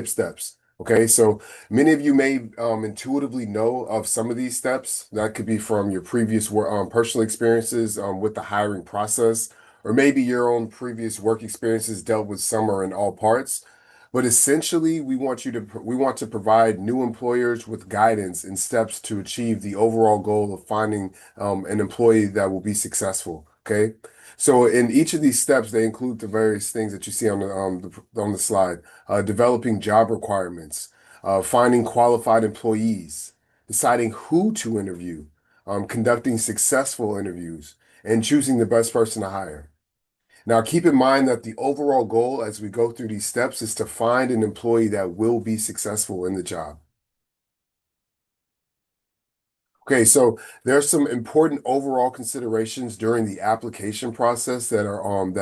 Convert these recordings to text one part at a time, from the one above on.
steps. Okay, so many of you may intuitively know of some of these steps. That could be from your previous work, personal experiences with the hiring process, or maybe your own previous work experiences dealt with some or in all parts. But essentially, we want to provide new employers with guidance and steps to achieve the overall goal of finding an employee that will be successful. Okay. So in each of these steps, they include the various things that you see on the slide: developing job requirements, finding qualified employees, deciding who to interview, conducting successful interviews, and choosing the best person to hire. Now, keep in mind that the overall goal as we go through these steps is to find an employee that will be successful in the job. Okay, so there's some important overall considerations during the application process that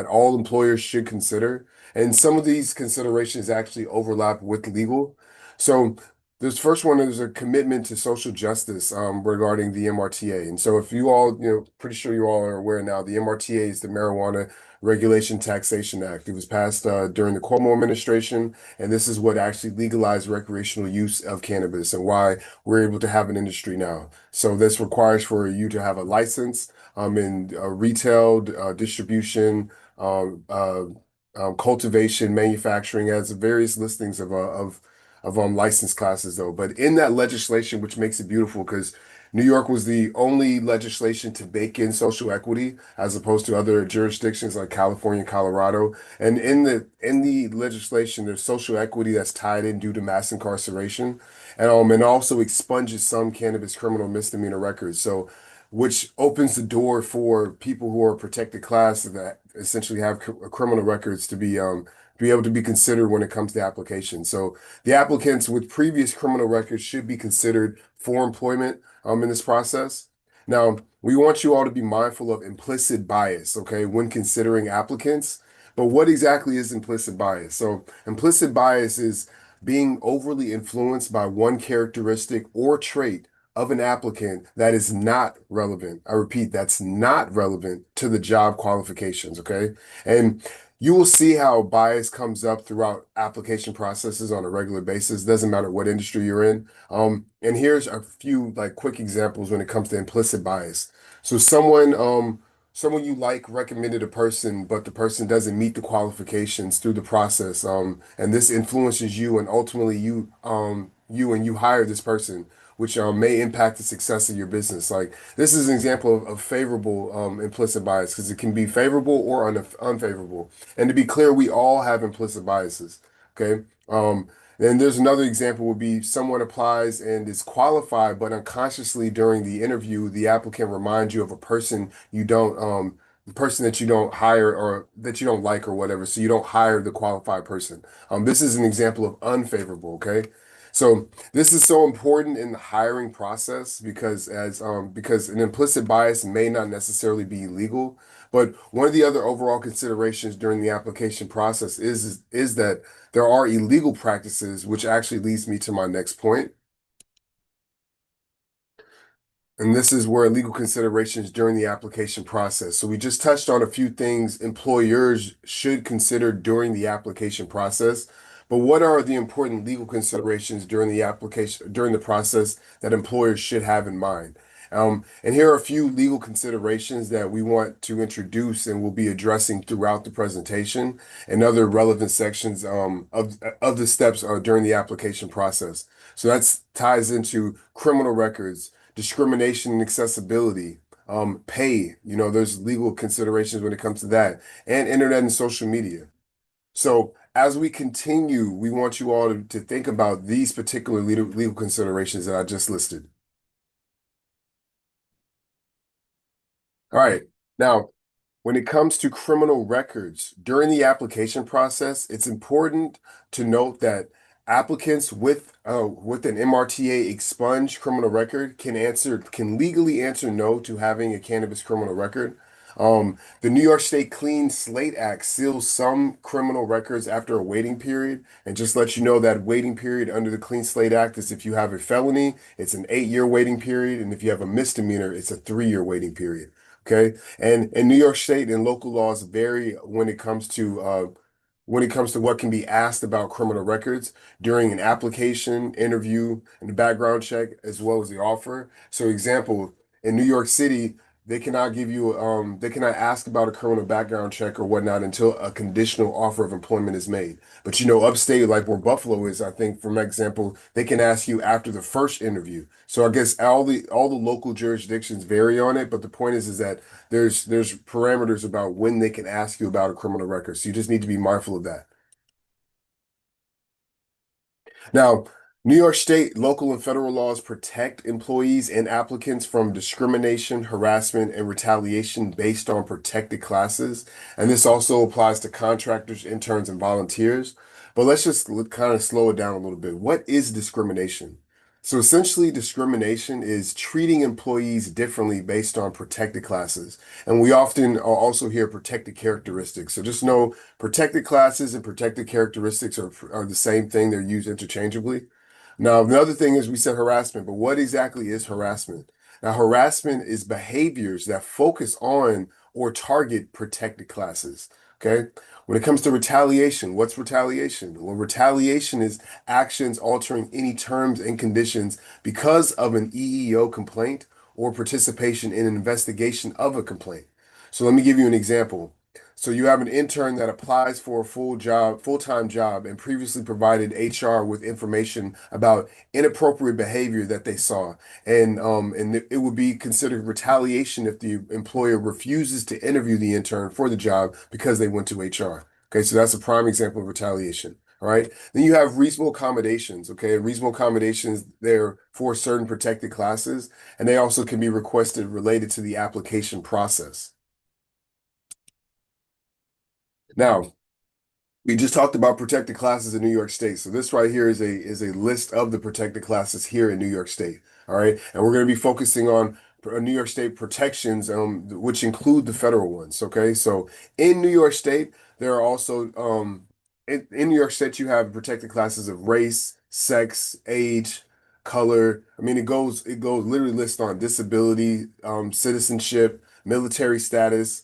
all employers should consider, and some of these considerations actually overlap with legal. So this first one is a commitment to social justice regarding the MRTA. And so if you all, pretty sure you all are aware now, the MRTA is the Marijuana Regulation Taxation Act. It was passed during the Cuomo administration, and this is what actually legalized recreational use of cannabis and why we're able to have an industry now. So this requires for you to have a license in retail, distribution, cultivation, manufacturing, as various listings of license classes though. But in that legislation, which makes it beautiful because New York was the only legislation to bake in social equity as opposed to other jurisdictions like California, Colorado. And in the legislation, there's social equity that's tied in due to mass incarceration and also expunges some cannabis criminal misdemeanor records. So, which opens the door for people who are protected class that essentially have criminal records to be able to be considered when it comes to applications. So, the applicants with previous criminal records should be considered for employment in this process. Now, we want you all to be mindful of implicit bias, okay, when considering applicants. But what exactly is implicit bias? So, implicit bias is being overly influenced by one characteristic or trait of an applicant that is not relevant. I repeat, that's not relevant to the job qualifications, okay? And you will see how bias comes up throughout application processes on a regular basis. Doesn't matter what industry you're in. And here's a few like quick examples when it comes to implicit bias. So someone you like recommended a person, but the person doesn't meet the qualifications through the process. And this influences you, and ultimately you hire this person, which may impact the success of your business. Like this is an example of favorable implicit bias because it can be favorable or unfavorable. And to be clear, we all have implicit biases. Okay. And there's another example would be someone applies and is qualified, but unconsciously during the interview, the applicant reminds you of a person the person that you don't hire or that you don't like or whatever. So you don't hire the qualified person. This is an example of unfavorable. Okay. So this is so important in the hiring process because an implicit bias may not necessarily be illegal, but one of the other overall considerations during the application process is that there are illegal practices, which actually leads me to my next point. And this is where legal considerations during the application process. So we just touched on a few things employers should consider during the application process. But what are the important legal considerations during the process that employers should have in mind? And here are a few legal considerations that we want to introduce and we'll be addressing throughout the presentation and other relevant sections of the steps during the application process. So that ties into criminal records, discrimination and accessibility, pay, there's legal considerations when it comes to that, and internet and social media. So as we continue, we want you all to think about these particular legal considerations that I just listed. All right. Now, when it comes to criminal records during the application process, it's important to note that applicants with an MRTA expunged criminal record can legally answer no to having a cannabis criminal record. The New York State Clean Slate Act seals some criminal records after a waiting period, and just let you know that waiting period under the Clean Slate Act is if you have a felony, it's an 8-year waiting period, and if you have a misdemeanor, it's a 3-year waiting period. Okay. And New York State and local laws vary when it comes to when it comes to what can be asked about criminal records during an application, interview, and the background check, as well as the offer. So, example, in New York City, they cannot ask about a criminal background check or whatnot until a conditional offer of employment is made. But upstate, like where Buffalo is, I think, for example, they can ask you after the first interview. So I guess all the local jurisdictions vary on it, but the point is that there's parameters about when they can ask you about a criminal record. So you just need to be mindful of that. Now, New York state, local, and federal laws protect employees and applicants from discrimination, harassment, and retaliation based on protected classes. And this also applies to contractors, interns, and volunteers. But let's just kind of slow it down a little bit. What is discrimination? So essentially, discrimination is treating employees differently based on protected classes. And we often also hear protected characteristics. So just know protected classes and protected characteristics are the same thing. They're used interchangeably. Now, the other thing is we said harassment, but what exactly is harassment? Now, harassment is behaviors that focus on or target protected classes. Okay. When it comes to retaliation, what's retaliation? Well, retaliation is actions altering any terms and conditions because of an EEO complaint or participation in an investigation of a complaint. So let me give you an example. So you have an intern that applies for a full-time job, and previously provided HR with information about inappropriate behavior that they saw. And it would be considered retaliation if the employer refuses to interview the intern for the job because they went to HR. Okay, so that's a prime example of retaliation. All right. Then you have reasonable accommodations. Okay, reasonable accommodations, they're for certain protected classes, and they also can be requested related to the application process. Now, we just talked about protected classes in New York State. So this right here is a list of the protected classes here in New York State. All right. And we're going to be focusing on New York State protections, which include the federal ones. Okay. So in New York State, there are also in New York State, you have protected classes of race, sex, age, color. I mean, it goes literally lists on disability, citizenship, military status,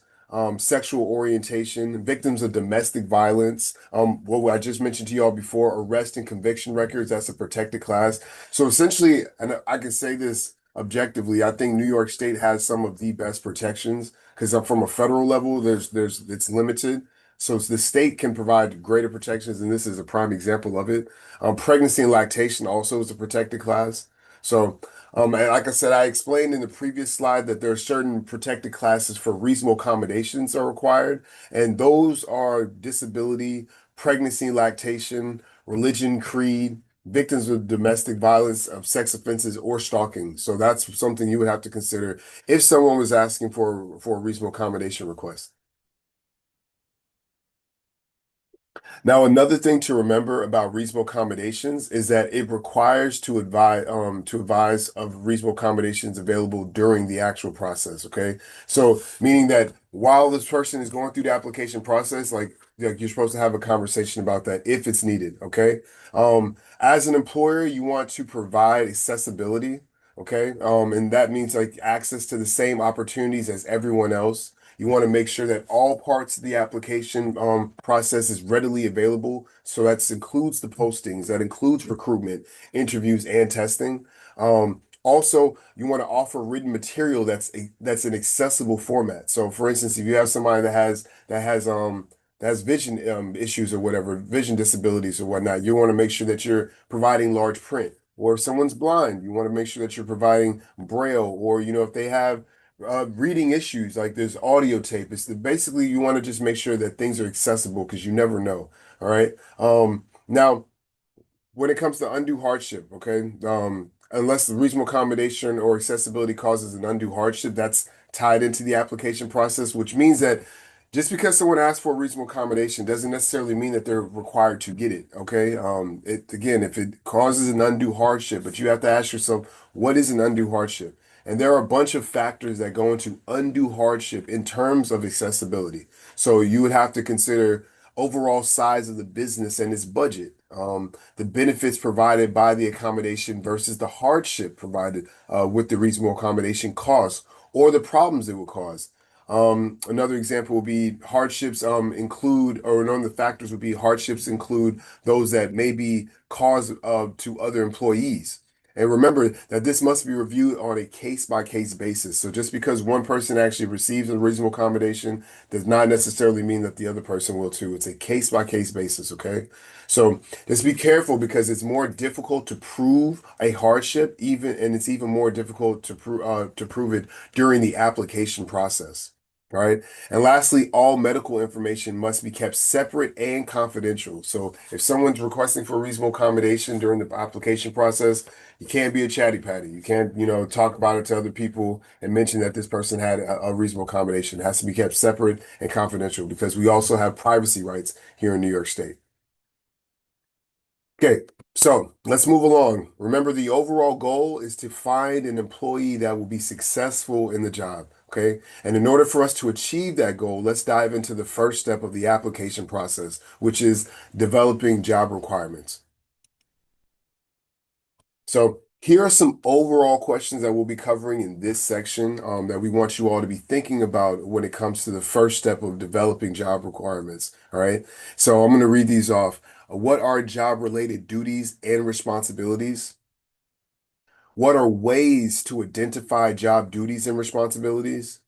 sexual orientation, victims of domestic violence. What I just mentioned to y'all before, arrest and conviction records, that's a protected class. So essentially, and I can say this objectively, I think New York State has some of the best protections because from a federal level, it's limited. So the state can provide greater protections, and this is a prime example of it. Pregnancy and lactation also is a protected class. So and like I said, I explained in the previous slide that there are certain protected classes for reasonable accommodations are required, and those are disability, pregnancy, lactation, religion, creed, victims of domestic violence, of sex offenses, or stalking. So that's something you would have to consider if someone was asking for a reasonable accommodation request. Now, another thing to remember about reasonable accommodations is that it requires to advise of reasonable accommodations available during the actual process. Okay, so meaning that while this person is going through the application process, like you're supposed to have a conversation about that if it's needed. Okay, as an employer, you want to provide accessibility. Okay, and that means like access to the same opportunities as everyone else. You want to make sure that all parts of the application process is readily available. So that includes the postings, that includes recruitment, interviews, and testing. Also, you want to offer written material that's an accessible format. So, for instance, if you have somebody that has vision issues or whatever, vision disabilities or whatnot, you want to make sure that you're providing large print. Or if someone's blind, you want to make sure that you're providing braille, or if they have reading issues, like there's audio tape. Basically you want to just make sure that things are accessible because you never know. All right. Now, when it comes to undue hardship, okay, unless the reasonable accommodation or accessibility causes an undue hardship, that's tied into the application process, which means that just because someone asks for a reasonable accommodation doesn't necessarily mean that they're required to get it. Okay. It again, if it causes an undue hardship, but you have to ask yourself, what is an undue hardship? And there are a bunch of factors that go into undue hardship in terms of accessibility. So you would have to consider overall size of the business and its budget, the benefits provided by the accommodation versus the hardship provided with the reasonable accommodation costs or the problems it will cause. Another example would be hardships include, or one of the factors would be hardships include those that may be caused to other employees. And remember that this must be reviewed on a case-by-case basis. So just because one person actually receives a reasonable accommodation does not necessarily mean that the other person will too. It's a case-by-case basis, okay? So just be careful because it's more difficult to prove a hardship, even, and it's even more difficult to prove it during the application process. All right. And lastly, all medical information must be kept separate and confidential. So if someone's requesting for a reasonable accommodation during the application process, you can't be a chatty patty. You can't, talk about it to other people and mention that this person had a reasonable accommodation. It has to be kept separate and confidential because we also have privacy rights here in New York State. Okay, so let's move along. Remember, the overall goal is to find an employee that will be successful in the job. Okay, and in order for us to achieve that goal, let's dive into the first step of the application process, which is developing job requirements. So here are some overall questions that we'll be covering in this section that we want you all to be thinking about when it comes to the first step of developing job requirements. All right. So I'm going to read these off. What are job-related duties and responsibilities? What are ways to identify job duties and responsibilities?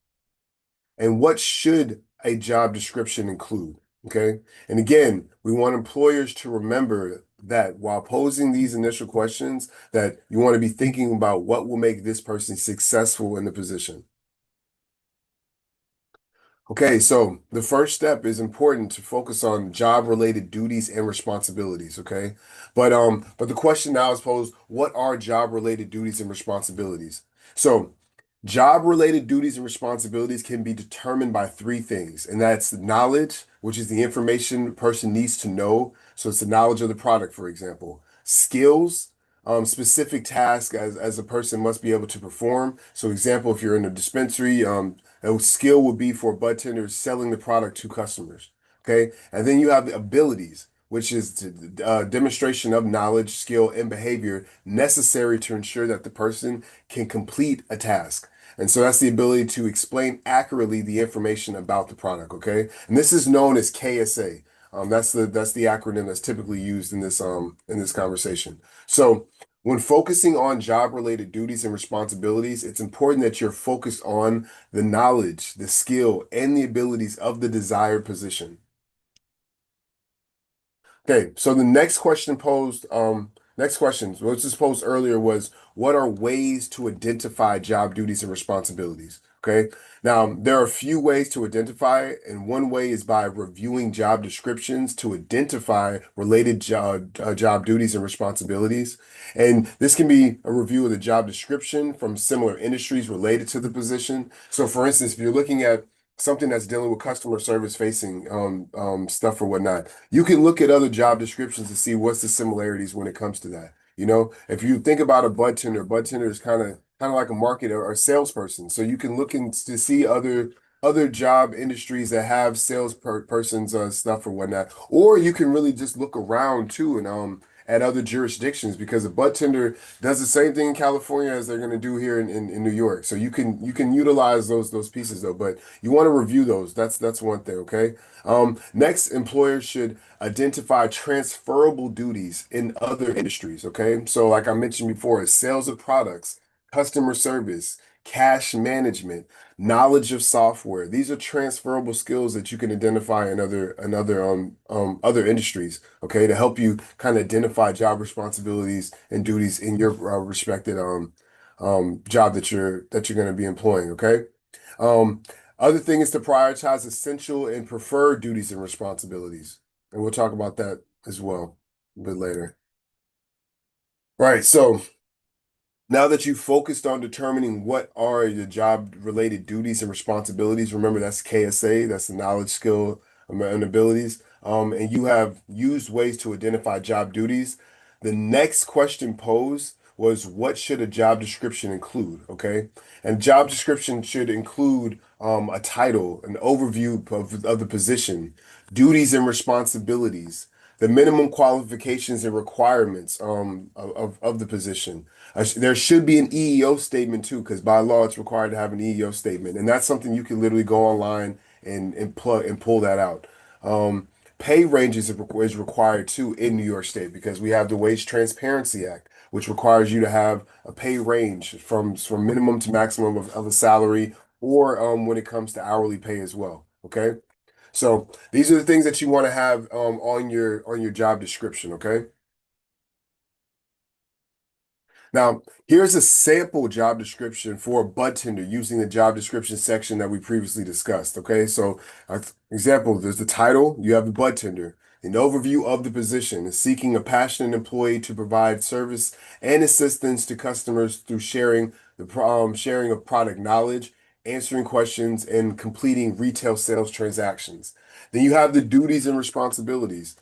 And what should a job description include? Okay. And again, we want employers to remember that while posing these initial questions, that you want to be thinking about what will make this person successful in the position. Okay, so the first step is important to focus on job-related duties and responsibilities, okay? But the question now is posed, what are job-related duties and responsibilities? So, job-related duties and responsibilities can be determined by three things, and that's knowledge, which is the information a person needs to know. So it's the knowledge of the product, for example. Skills, specific tasks as a person must be able to perform. So example, if you're in a dispensary, a skill would be for bud tenders selling the product to customers. Okay. And then you have the abilities, which is demonstration of knowledge, skill, and behavior necessary to ensure that the person can complete a task. And so that's the ability to explain accurately the information about the product. Okay. And this is known as KSA. That's the acronym that's typically used in this conversation. So when focusing on job-related duties and responsibilities, it's important that you're focused on the knowledge, the skill, and the abilities of the desired position. Okay, so the next question, what was posed earlier was, what are ways to identify job duties and responsibilities? Okay, now there are a few ways to identify it, and one way is by reviewing job descriptions to identify related job duties and responsibilities. And this can be a review of the job description from similar industries related to the position. So, for instance, if you're looking at something that's dealing with customer service facing stuff or whatnot, you can look at other job descriptions to see what's the similarities when it comes to that. If you think about a bud tender is kind of like a marketer or a salesperson. So you can look in to see other job industries that have persons stuff or whatnot. Or you can really just look around too and at other jurisdictions because a bud tender does the same thing in California as they're going to do here in New York. So you can utilize those pieces though, but you want to review those. That's one thing, okay? Next, employers should identify transferable duties in other industries, okay? So like I mentioned before, sales of products, customer service, cash management, knowledge of software. These are transferable skills that you can identify in other industries, okay, to help you kind of identify job responsibilities and duties in your respected job that you're going to be employing, okay? Um, Other thing is to prioritize essential and preferred duties and responsibilities. And we'll talk about that as well a bit later. Right, so now that you've focused on determining what are the job-related duties and responsibilities, remember that's KSA, that's the knowledge, skill, and abilities, and you have used ways to identify job duties. The next question posed was, what should a job description include? Okay, and job description should include a title, an overview of the position, duties and responsibilities, The minimum qualifications and requirements of the position. There should be an EEO statement too, because by law it's required to have an EEO statement, and that's something you can literally go online and plug and pull that out. Um, Pay ranges is required too in New York State because we have the Wage Transparency Act, which requires you to have a pay range from minimum to maximum of a salary, or when it comes to hourly pay as well. Okay. So these are the things that you want to have on your job description, okay? Now, here's a sample job description for a bud tender using the job description section that we previously discussed. Okay, so example, there's the title, you have the bud tender. An overview of the position is seeking a passionate employee to provide service and assistance to customers through sharing of product knowledge, answering questions, and completing retail sales transactions. Then you have the duties and responsibilities.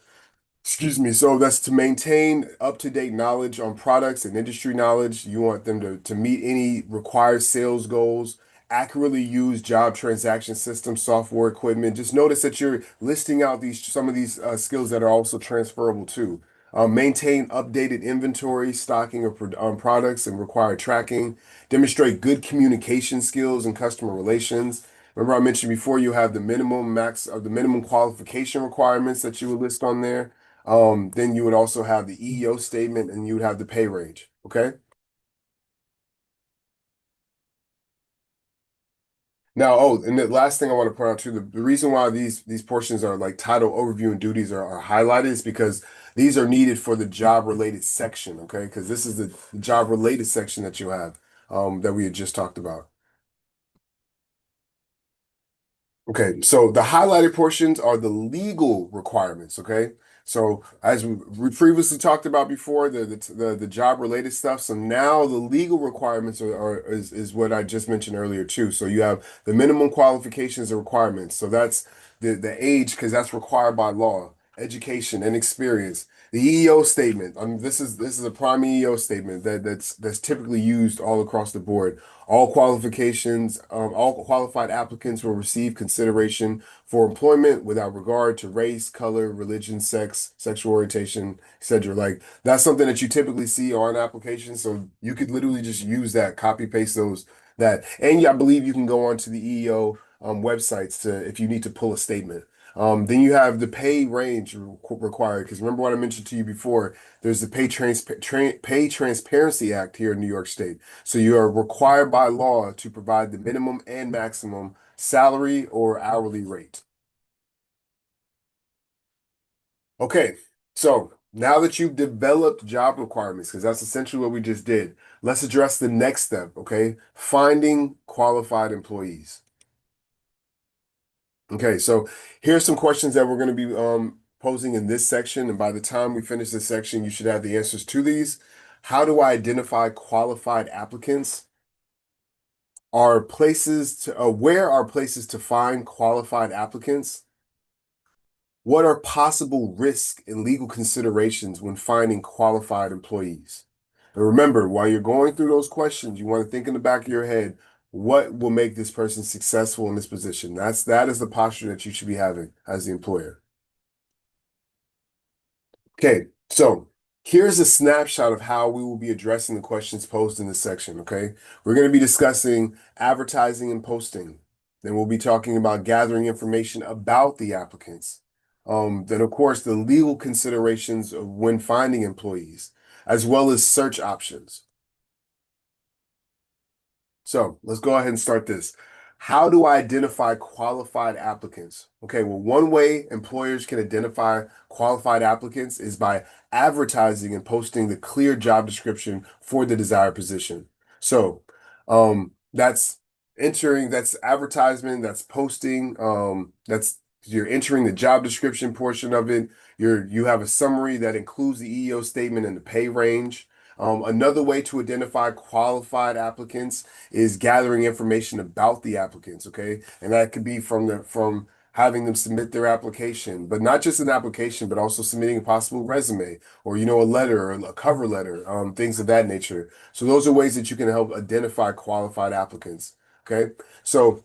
Excuse me. So that's to maintain up-to-date knowledge on products and industry knowledge. You want them to meet any required sales goals, accurately use job transaction system software equipment. Just notice that you're listing out these some of these skills that are also transferable too. Maintain updated inventory, stocking of products and required tracking. Demonstrate good communication skills and customer relations. Remember, I mentioned before you have the minimum max of the minimum qualification requirements that you would list on there. Then you would also have the EEO statement and you would have the pay range. Okay. Now, oh, and the last thing I want to point out too, the reason why these portions are like title, overview, and duties are highlighted is because these are needed for the job related section. Okay, because this is the job related section that you have that we had just talked about. Okay, so the highlighted portions are the legal requirements. Okay, so as we previously talked about before, the job related stuff. So now the legal requirements is what I just mentioned earlier too. So you have the minimum qualifications and requirements. So that's the age because that's required by law, education and experience. The EEO statement. This is a prime EEO statement that's typically used all across the board. All qualified applicants will receive consideration for employment without regard to race, color, religion, sex, sexual orientation, etc. Like that's something that you typically see on applications. So you could literally just use that, copy paste those that, and yeah, I believe you can go onto the EEO websites to if you need to pull a statement. Then you have the pay range required because remember what I mentioned to you before. There's the Pay Transparency Act here in New York State. So you are required by law to provide the minimum and maximum salary or hourly rate. Okay, so now that you've developed job requirements, because that's essentially what we just did, let's address the next step, okay? Finding qualified employees. Okay, so here's some questions that we're going to be posing in this section, and by the time we finish this section, you should have the answers to these. How do I identify qualified applicants? Where are places to find qualified applicants? What are possible risk and legal considerations when finding qualified employees? And remember, while you're going through those questions, you want to think in the back of your head, what will make this person successful in this position? That is the posture that you should be having as the employer. Okay, so here's a snapshot of how we will be addressing the questions posed in this section, okay? We're going to be discussing advertising and posting. Then we'll be talking about gathering information about the applicants. Then, of course, the legal considerations of when finding employees, as well as search options. So let's go ahead and start this. How do I identify qualified applicants? Okay, well, one way employers can identify qualified applicants is by advertising and posting the clear job description for the desired position. So, that's advertisement, that's posting, that's you're entering the job description portion of it. You have a summary that includes the EEO statement and the pay range. Another way to identify qualified applicants is gathering information about the applicants, okay? And that could be from having them submit their application, but not just an application, but also submitting a possible resume or a letter or a cover letter, things of that nature. So those are ways that you can help identify qualified applicants, okay? So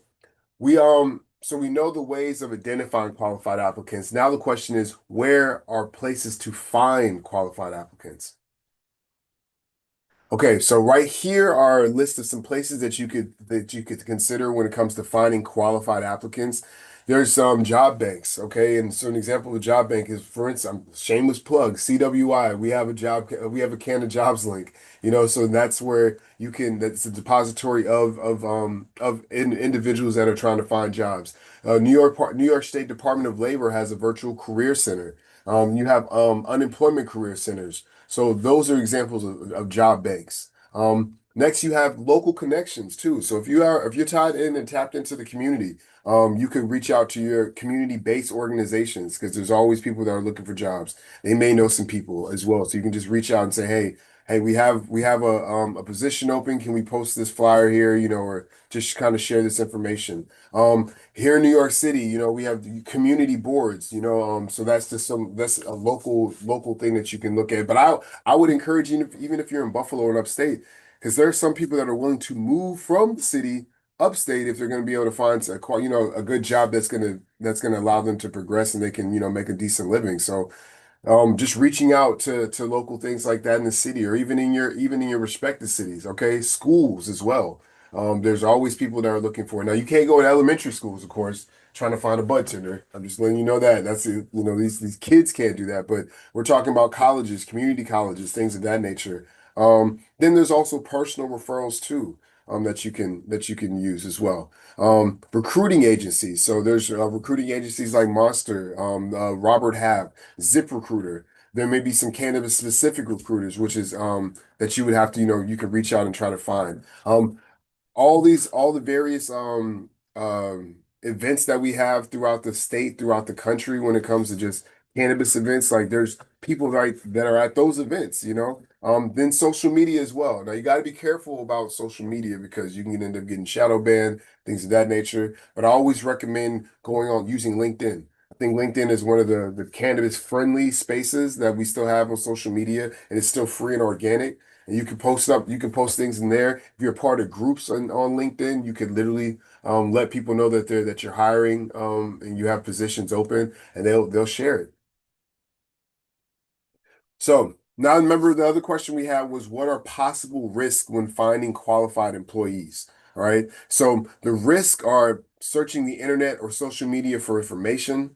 we So we know the ways of identifying qualified applicants. Now the question is, where are places to find qualified applicants? Okay, so right here are a list of some places that you could consider when it comes to finding qualified applicants. There's some job banks, okay, and so an example of a job bank is, for instance, shameless plug, CWI. We have a Canada Jobs link, so that's where you can. That's a depository of individuals that are trying to find jobs. New York State Department of Labor has a virtual career center. You have unemployment career centers. So those are examples of job banks. Next, you have local connections too. So if you're tied in and tapped into the community, you can reach out to your community-based organizations because there's always people that are looking for jobs. They may know some people as well, so you can just reach out and say, hey, we have a position open. Can we post this flyer here? Or just kind of share this information. Here in New York City, we have the community boards, so that's a local thing that you can look at. But I would encourage you, even if you're in Buffalo and upstate, because there are some people that are willing to move from the city upstate if they're going to be able to find a good job that's gonna allow them to progress and they can, make a decent living. So just reaching out to local things like that in the city or even in your respective cities, okay? Schools as well. There's always people that are looking for it. Now you can't go to elementary schools, of course, trying to find a bud tender. I'm just letting you know that. That's it. These kids can't do that, but we're talking about colleges, community colleges, things of that nature. Then there's also personal referrals too, that you can use as well. Recruiting agencies. So there's recruiting agencies like Monster, Robert Half. ZipRecruiter. There may be some cannabis specific recruiters, which is that you would have to, you can reach out and try to find. All the various events that we have throughout the state, throughout the country when it comes to just cannabis events, like there's people that are at those events. Then social media as well. Now you got to be careful about social media because you can end up getting shadow banned, things of that nature. But I always recommend going on using LinkedIn. I think LinkedIn is one of the cannabis friendly spaces that we still have on social media, and it's still free and organic. And you can post things in there. If you're a part of groups on LinkedIn, you could literally let people know that you're hiring and you have positions open, and they'll share it. So now remember the other question we had was what are possible risks when finding qualified employees? All right. So the risks are searching the internet or social media for information,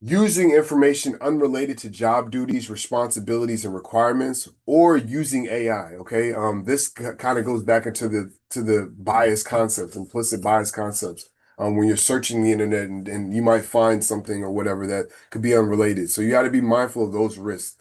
using information unrelated to job duties, responsibilities, and requirements, or using AI. Okay, this kind of goes back into the bias concepts, implicit bias concepts. When you're searching the internet and you might find something or whatever that could be unrelated. So you got to be mindful of those risks.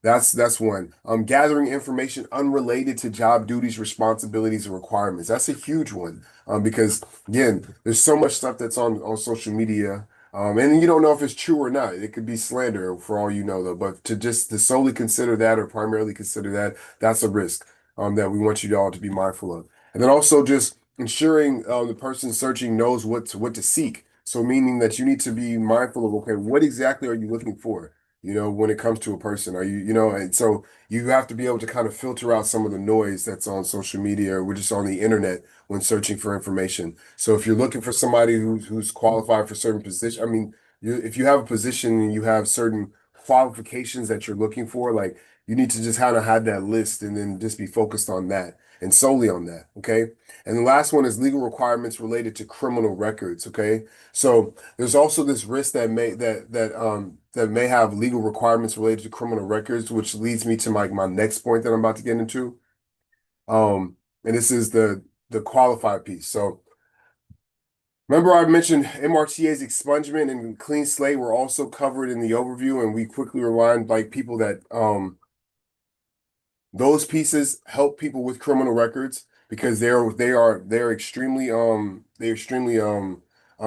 That's one. Gathering information unrelated to job duties, responsibilities, and requirements. That's a huge one. Because again, there's so much stuff that's on social media and you don't know if it's true or not. It could be slander for all you know, though. But to solely consider that or primarily consider that, that's a risk that we want you all to be mindful of. And then also just ensuring the person searching knows what to seek. So meaning that you need to be mindful of, okay, what exactly are you looking for? When it comes to a person, and so you have to be able to kind of filter out some of the noise that's on social media or just on the internet when searching for information. So if you're looking for somebody who's qualified for certain position, I mean, if you have a position and you have certain qualifications that you're looking for, like you need to just kind of have that list and then just be focused on that and solely on that. Okay. And the last one is legal requirements related to criminal records. Okay. So there's also this risk that may have legal requirements related to criminal records, which leads me to my next point that I'm about to get into. And this is the qualified piece. So remember I mentioned MRTA's expungement and clean slate were also covered in the overview, and we quickly remind like people that those pieces help people with criminal records because they're extremely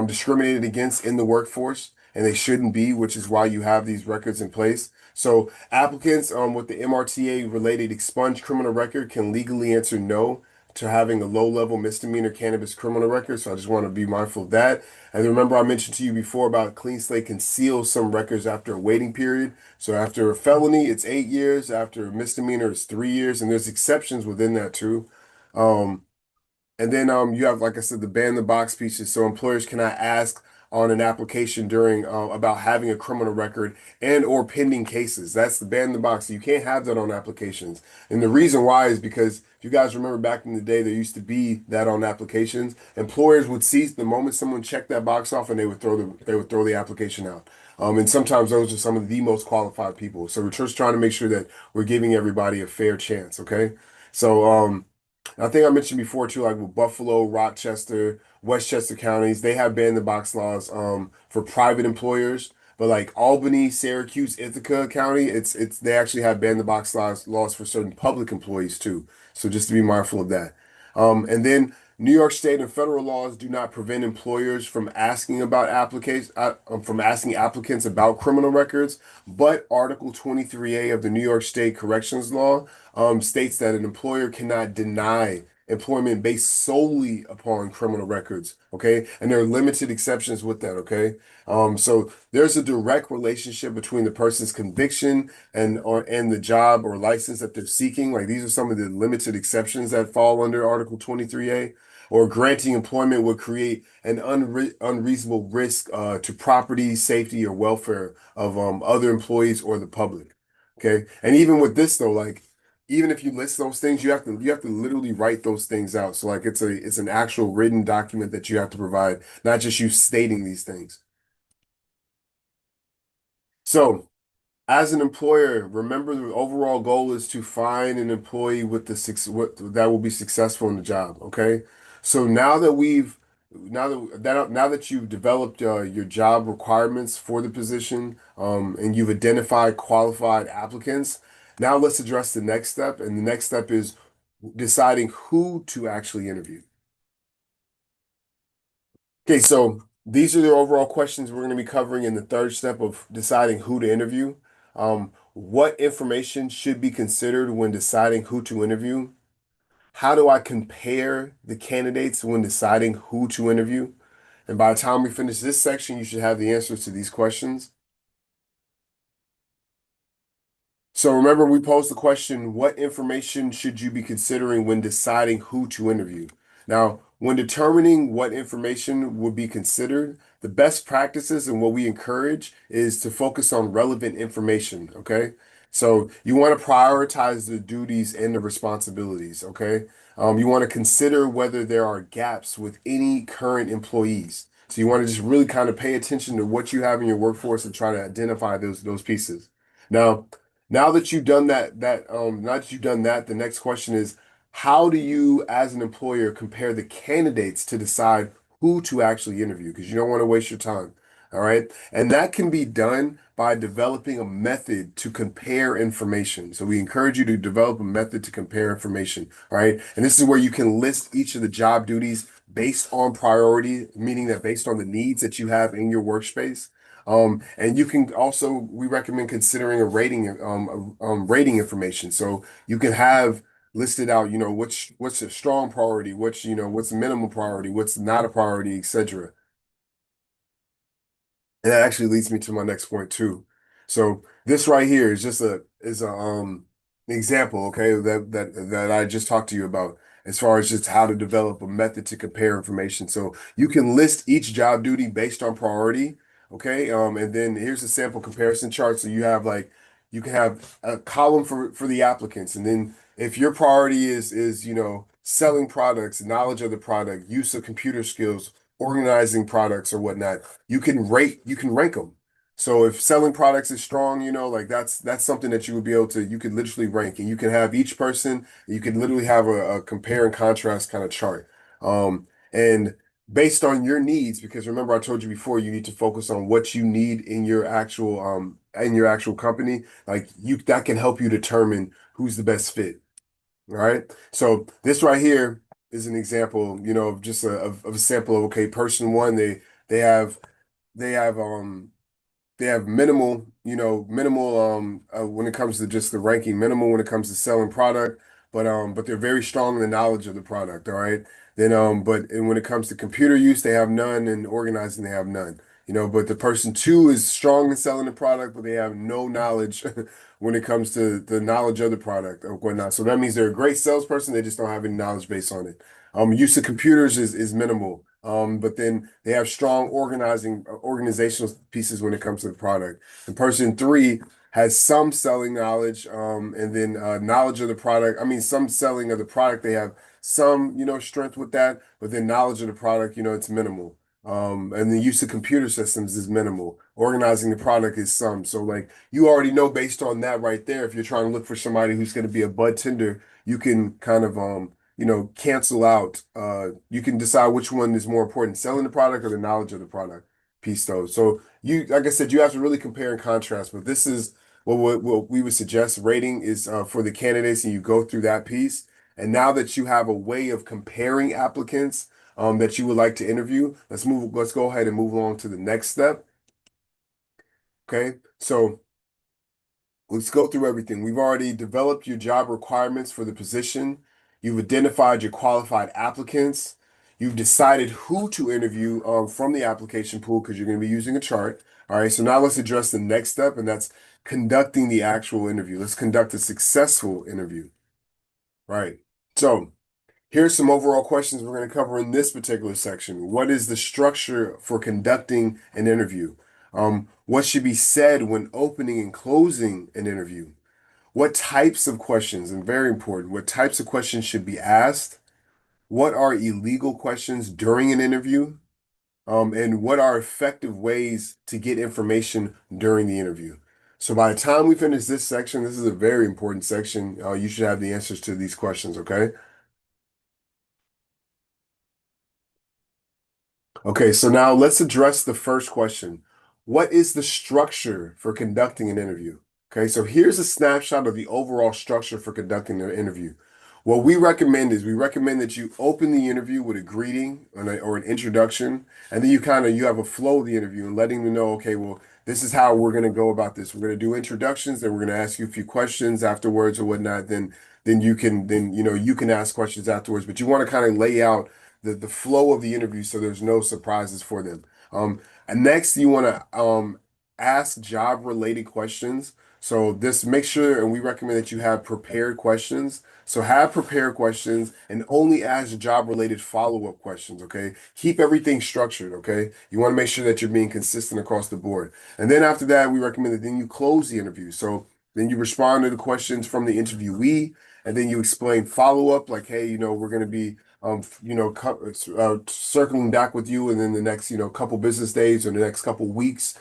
discriminated against in the workforce and they shouldn't be, which is why you have these records in place. So applicants with the MRTA related expunged criminal record can legally answer no to having a low-level misdemeanor cannabis criminal record. So I just want to be mindful of that. And remember, I mentioned to you before about clean slate can seal some records after a waiting period. So after a felony, it's 8 years. After a misdemeanor, it's 3 years. And there's exceptions within that too. Um, And then you have, like I said, the ban the box pieces. So employers cannot ask on an application during about having a criminal record and or pending cases. That's the ban the box. So you can't have that on applications. And the reason why is because if you guys remember back in the day, there used to be that on applications. Employers would see the moment someone checked that box off, and they would throw the application out. And sometimes those are some of the most qualified people. So we're just trying to make sure that we're giving everybody a fair chance. Okay. So I think I mentioned before too, like with Buffalo, Rochester, Westchester counties, they have ban the box laws for private employers. But like Albany, Syracuse, Ithaca County, it's they actually have ban the box laws for certain public employees too. So just to be mindful of that. And then New York State and federal laws do not prevent employers from asking about applications from asking applicants about criminal records, but Article 23A of the New York State Corrections Law states that an employer cannot deny employment based solely upon criminal records. Okay, and there are limited exceptions with that. Okay, so there's a direct relationship between the person's conviction and the job or license that they're seeking. Like these are some of the limited exceptions that fall under Article 23A. Or granting employment would create an unreasonable risk to property, safety, or welfare of other employees or the public. Okay, and even with this though, like even if you list those things, you have to literally write those things out. So like it's an actual written document that you have to provide, not just you stating these things. So as an employer, remember the overall goal is to find an employee with that will be successful in the job. Okay. So now that you've developed your job requirements for the position, and you've identified qualified applicants, now let's address the next step. And the next step is deciding who to actually interview. Okay, so these are the overall questions we're going to be covering in the third step of deciding who to interview. What information should be considered when deciding who to interview? How do I compare the candidates when deciding who to interview? And by the time we finish this section, you should have the answers to these questions. So remember, we posed the question, what information should you be considering when deciding who to interview? Now, when determining what information would be considered, the best practices and what we encourage is to focus on relevant information, okay? So you want to prioritize the duties and the responsibilities, okay? You want to consider whether there are gaps with any current employees. So you want to just really kind of pay attention to what you have in your workforce and try to identify those pieces. Now, now that you've done that, the next question is, how do you, as an employer, compare the candidates to decide who to actually interview? Because you don't want to waste your time. All right. And that can be done by developing a method to compare information. So we encourage you to develop a method to compare information. All right. And this is where you can list each of the job duties based on priority, meaning that based on the needs that you have in your workspace. And you can also, we recommend considering a rating information. So you can have listed out, what's a strong priority, what's a minimal priority, what's not a priority, etc. And that actually leads me to my next point too. So this right here is just an example, okay, that I just talked to you about as far as just how to develop a method to compare information. So you can list each job duty based on priority, okay? And then here's a sample comparison chart. So you can have a column for the applicants, and then if your priority is selling products, knowledge of the product, use of computer skills, organizing products or whatnot, you can rank them. So if selling products is strong, like that's something that you would be able to, you could literally rank, and you can have each person, you could literally have a compare and contrast kind of chart. And based on your needs, because remember I told you before, you need to focus on what you need in your actual company. Like you that can help you determine who's the best fit. All right. So this right here is an example, of just of a sample of, okay, person one, they have they have they have minimal when it comes to just the ranking, minimal when it comes to selling product, but they're very strong in the knowledge of the product, all right? Then but and when it comes to computer use, they have none, and organizing they have none. but the person two is strong in selling the product, but they have no knowledge when it comes to the knowledge of the product or whatnot. So that means they're a great salesperson, they just don't have any knowledge base on it. Use of computers is minimal. But then they have strong organizational pieces when it comes to the product. And person three has some selling knowledge, and then knowledge of the product. I mean, some selling of the product. They have some, strength with that, but then knowledge of the product, it's minimal. And the use of computer systems is minimal. Organizing the product is some. So like you already know based on that right there, if you're trying to look for somebody who's going to be a bud tender, you can kind of cancel out. You can decide which one is more important, selling the product or the knowledge of the product piece though. So you, like I said, you have to really compare and contrast. But this is what we would suggest rating is for the candidates, and you go through that piece. And now that you have a way of comparing applicants that you would like to interview, let's go ahead and move along to the next step. Okay. So let's go through everything. We've already developed your job requirements for the position. You've identified your qualified applicants. You've decided who to interview from the application pool because you're going to be using a chart. All right, so now let's address the next step, and that's conducting the actual interview. Let's conduct a successful interview. Right. So here's some overall questions we're going to cover in this particular section. What is the structure for conducting an interview? What should be said when opening and closing an interview? What types of questions, and very important, what types of questions should be asked? What are illegal questions during an interview? And what are effective ways to get information during the interview? So by the time we finish this section, this is a very important section. You should have the answers to these questions, okay? Okay, so now let's address the first question. What is the structure for conducting an interview? Okay, so here's a snapshot of the overall structure for conducting an interview. What we recommend is we recommend that you open the interview with a greeting or an introduction, and then you have a flow of the interview and letting them know, okay, well, this is how we're going to go about this. We're going to do introductions, then we're going to ask you a few questions afterwards or whatnot. Then you can ask questions afterwards, but you want to kind of lay out the flow of the interview so there's no surprises for them. And next, you want to ask job related questions. So this make sure, and we recommend that you have prepared questions. So have prepared questions and only ask job related follow-up questions, okay? Keep everything structured, okay? You want to make sure that you're being consistent across the board. And then after that, we recommend that then you close the interview. So then you respond to the questions from the interviewee, and then you explain follow-up, like, hey, we're going to be circling back with you and then the next, couple business days or the next couple weeks.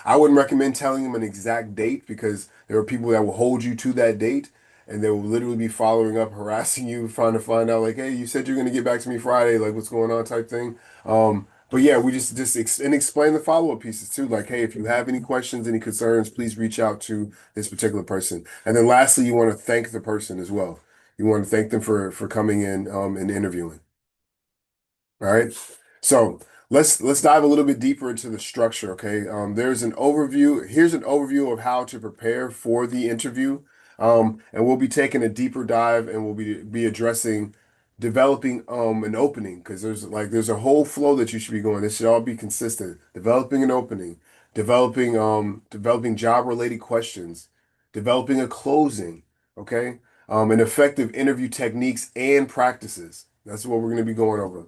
I wouldn't recommend telling them an exact date because there are people that will hold you to that date and they will literally be following up, harassing you, trying to find out like, hey, you said you're going to get back to me Friday, like what's going on type thing. But yeah, we and explain the follow-up pieces too. Like, hey, if you have any questions, any concerns, please reach out to this particular person. And then lastly, you want to thank the person as well. You want to thank them for coming in and interviewing. All right. So let's dive a little bit deeper into the structure. Okay. There's an overview. Here's an overview of how to prepare for the interview. And we'll be taking a deeper dive and we'll be addressing developing an opening because there's a whole flow that you should be going. This should all be consistent. Developing an opening, developing job related questions, developing a closing, okay? And effective interview techniques and practices. That's what we're going to be going over.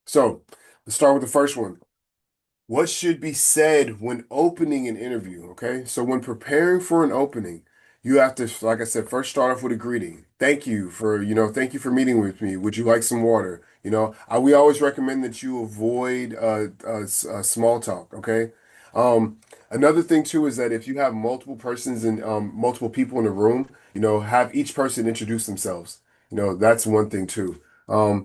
So let's start with the first one. What should be said when opening an interview? Okay. So when preparing for an opening, you have to, like I said, first start off with a greeting. Thank you for meeting with me. Would you like some water? We always recommend that you avoid small talk. Okay. Um, Another thing too is that if you have multiple persons and multiple people in the room, have each person introduce themselves. That's one thing too.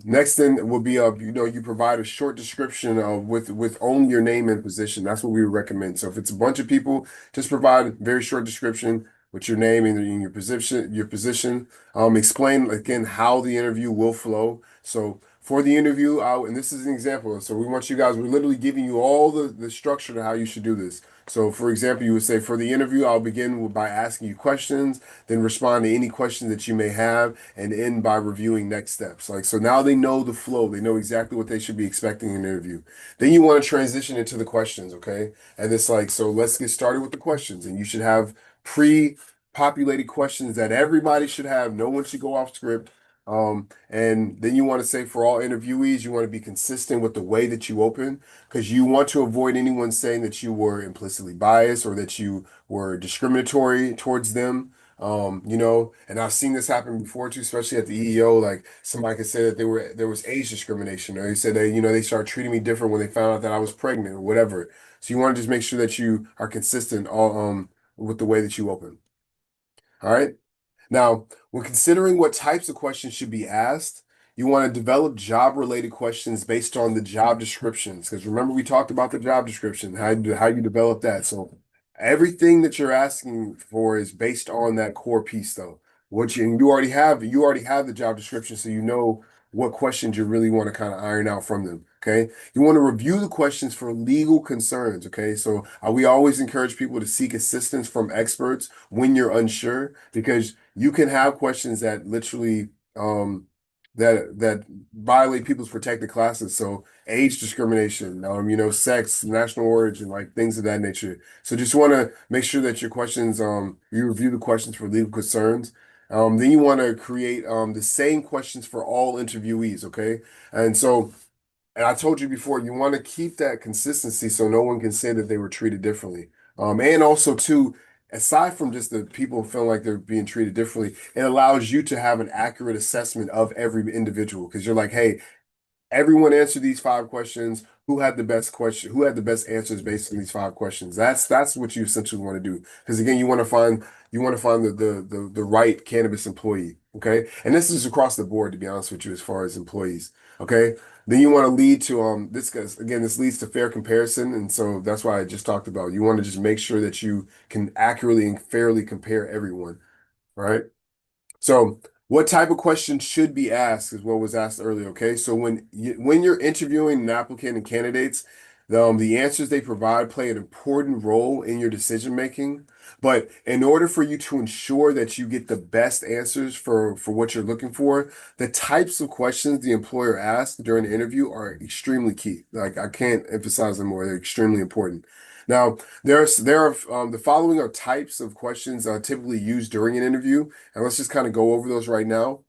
Next thing will be you provide a short description with only your name and position. That's what we would recommend. So if it's a bunch of people, just provide a very short description with your name and your position. Explain again how the interview will flow. So for the interview, and this is an example. So we want you guys, we're literally giving you all the structure to how you should do this. So for example, you would say for the interview, I'll begin by asking you questions, then respond to any questions that you may have, and end by reviewing next steps. Like, so now they know the flow. They know exactly what they should be expecting in an interview. Then you want to transition into the questions, okay? And it's like, so let's get started with the questions. And you should have pre-populated questions that everybody should have. No one should go off script. And then you want to say for all interviewees, you want to be consistent with the way that you open because you want to avoid anyone saying that you were implicitly biased or that you were discriminatory towards them. And I've seen this happen before too, especially at the EEO. Like somebody could say that there was age discrimination, or they said they started treating me different when they found out that I was pregnant or whatever. So you want to just make sure that you are consistent all with the way that you open. All right. Now, when considering what types of questions should be asked, you want to develop job-related questions based on the job descriptions. Because remember, we talked about the job description, how you develop that. So everything that you're asking for is based on that core piece, though. You already have the job description, so you know what questions you really want to kind of iron out from them. Okay. You want to review the questions for legal concerns. Okay. So we always encourage people to seek assistance from experts when you're unsure, because you can have questions that literally that violate people's protected classes. So age discrimination, sex, national origin, like things of that nature. So just want to make sure that your questions, you review the questions for legal concerns. Then you want to create the same questions for all interviewees, okay? And so and I told you before, you want to keep that consistency so no one can say that they were treated differently. And also, too, aside from just the people feeling like they're being treated differently, it allows you to have an accurate assessment of every individual because you're like, hey, everyone answered these five questions. Who had the best question? Who had the best answers based on these five questions? That's what you essentially want to do. Because again, you want to find the right cannabis employee. Okay. And this is across the board, to be honest with you, as far as employees. Okay. Then you want to lead to this because again, this leads to fair comparison. And so that's why I just talked about. You want to just make sure that you can accurately and fairly compare everyone. Right. So, what type of questions should be asked is what was asked earlier. Okay, so when you're interviewing an applicant and candidates, the answers they provide play an important role in your decision making. But in order for you to ensure that you get the best answers for what you're looking for, the types of questions the employer asks during the interview are extremely key. Like I can't emphasize them more; they're extremely important. Now, the following are types of questions typically used during an interview. And let's just kind of go over those right now.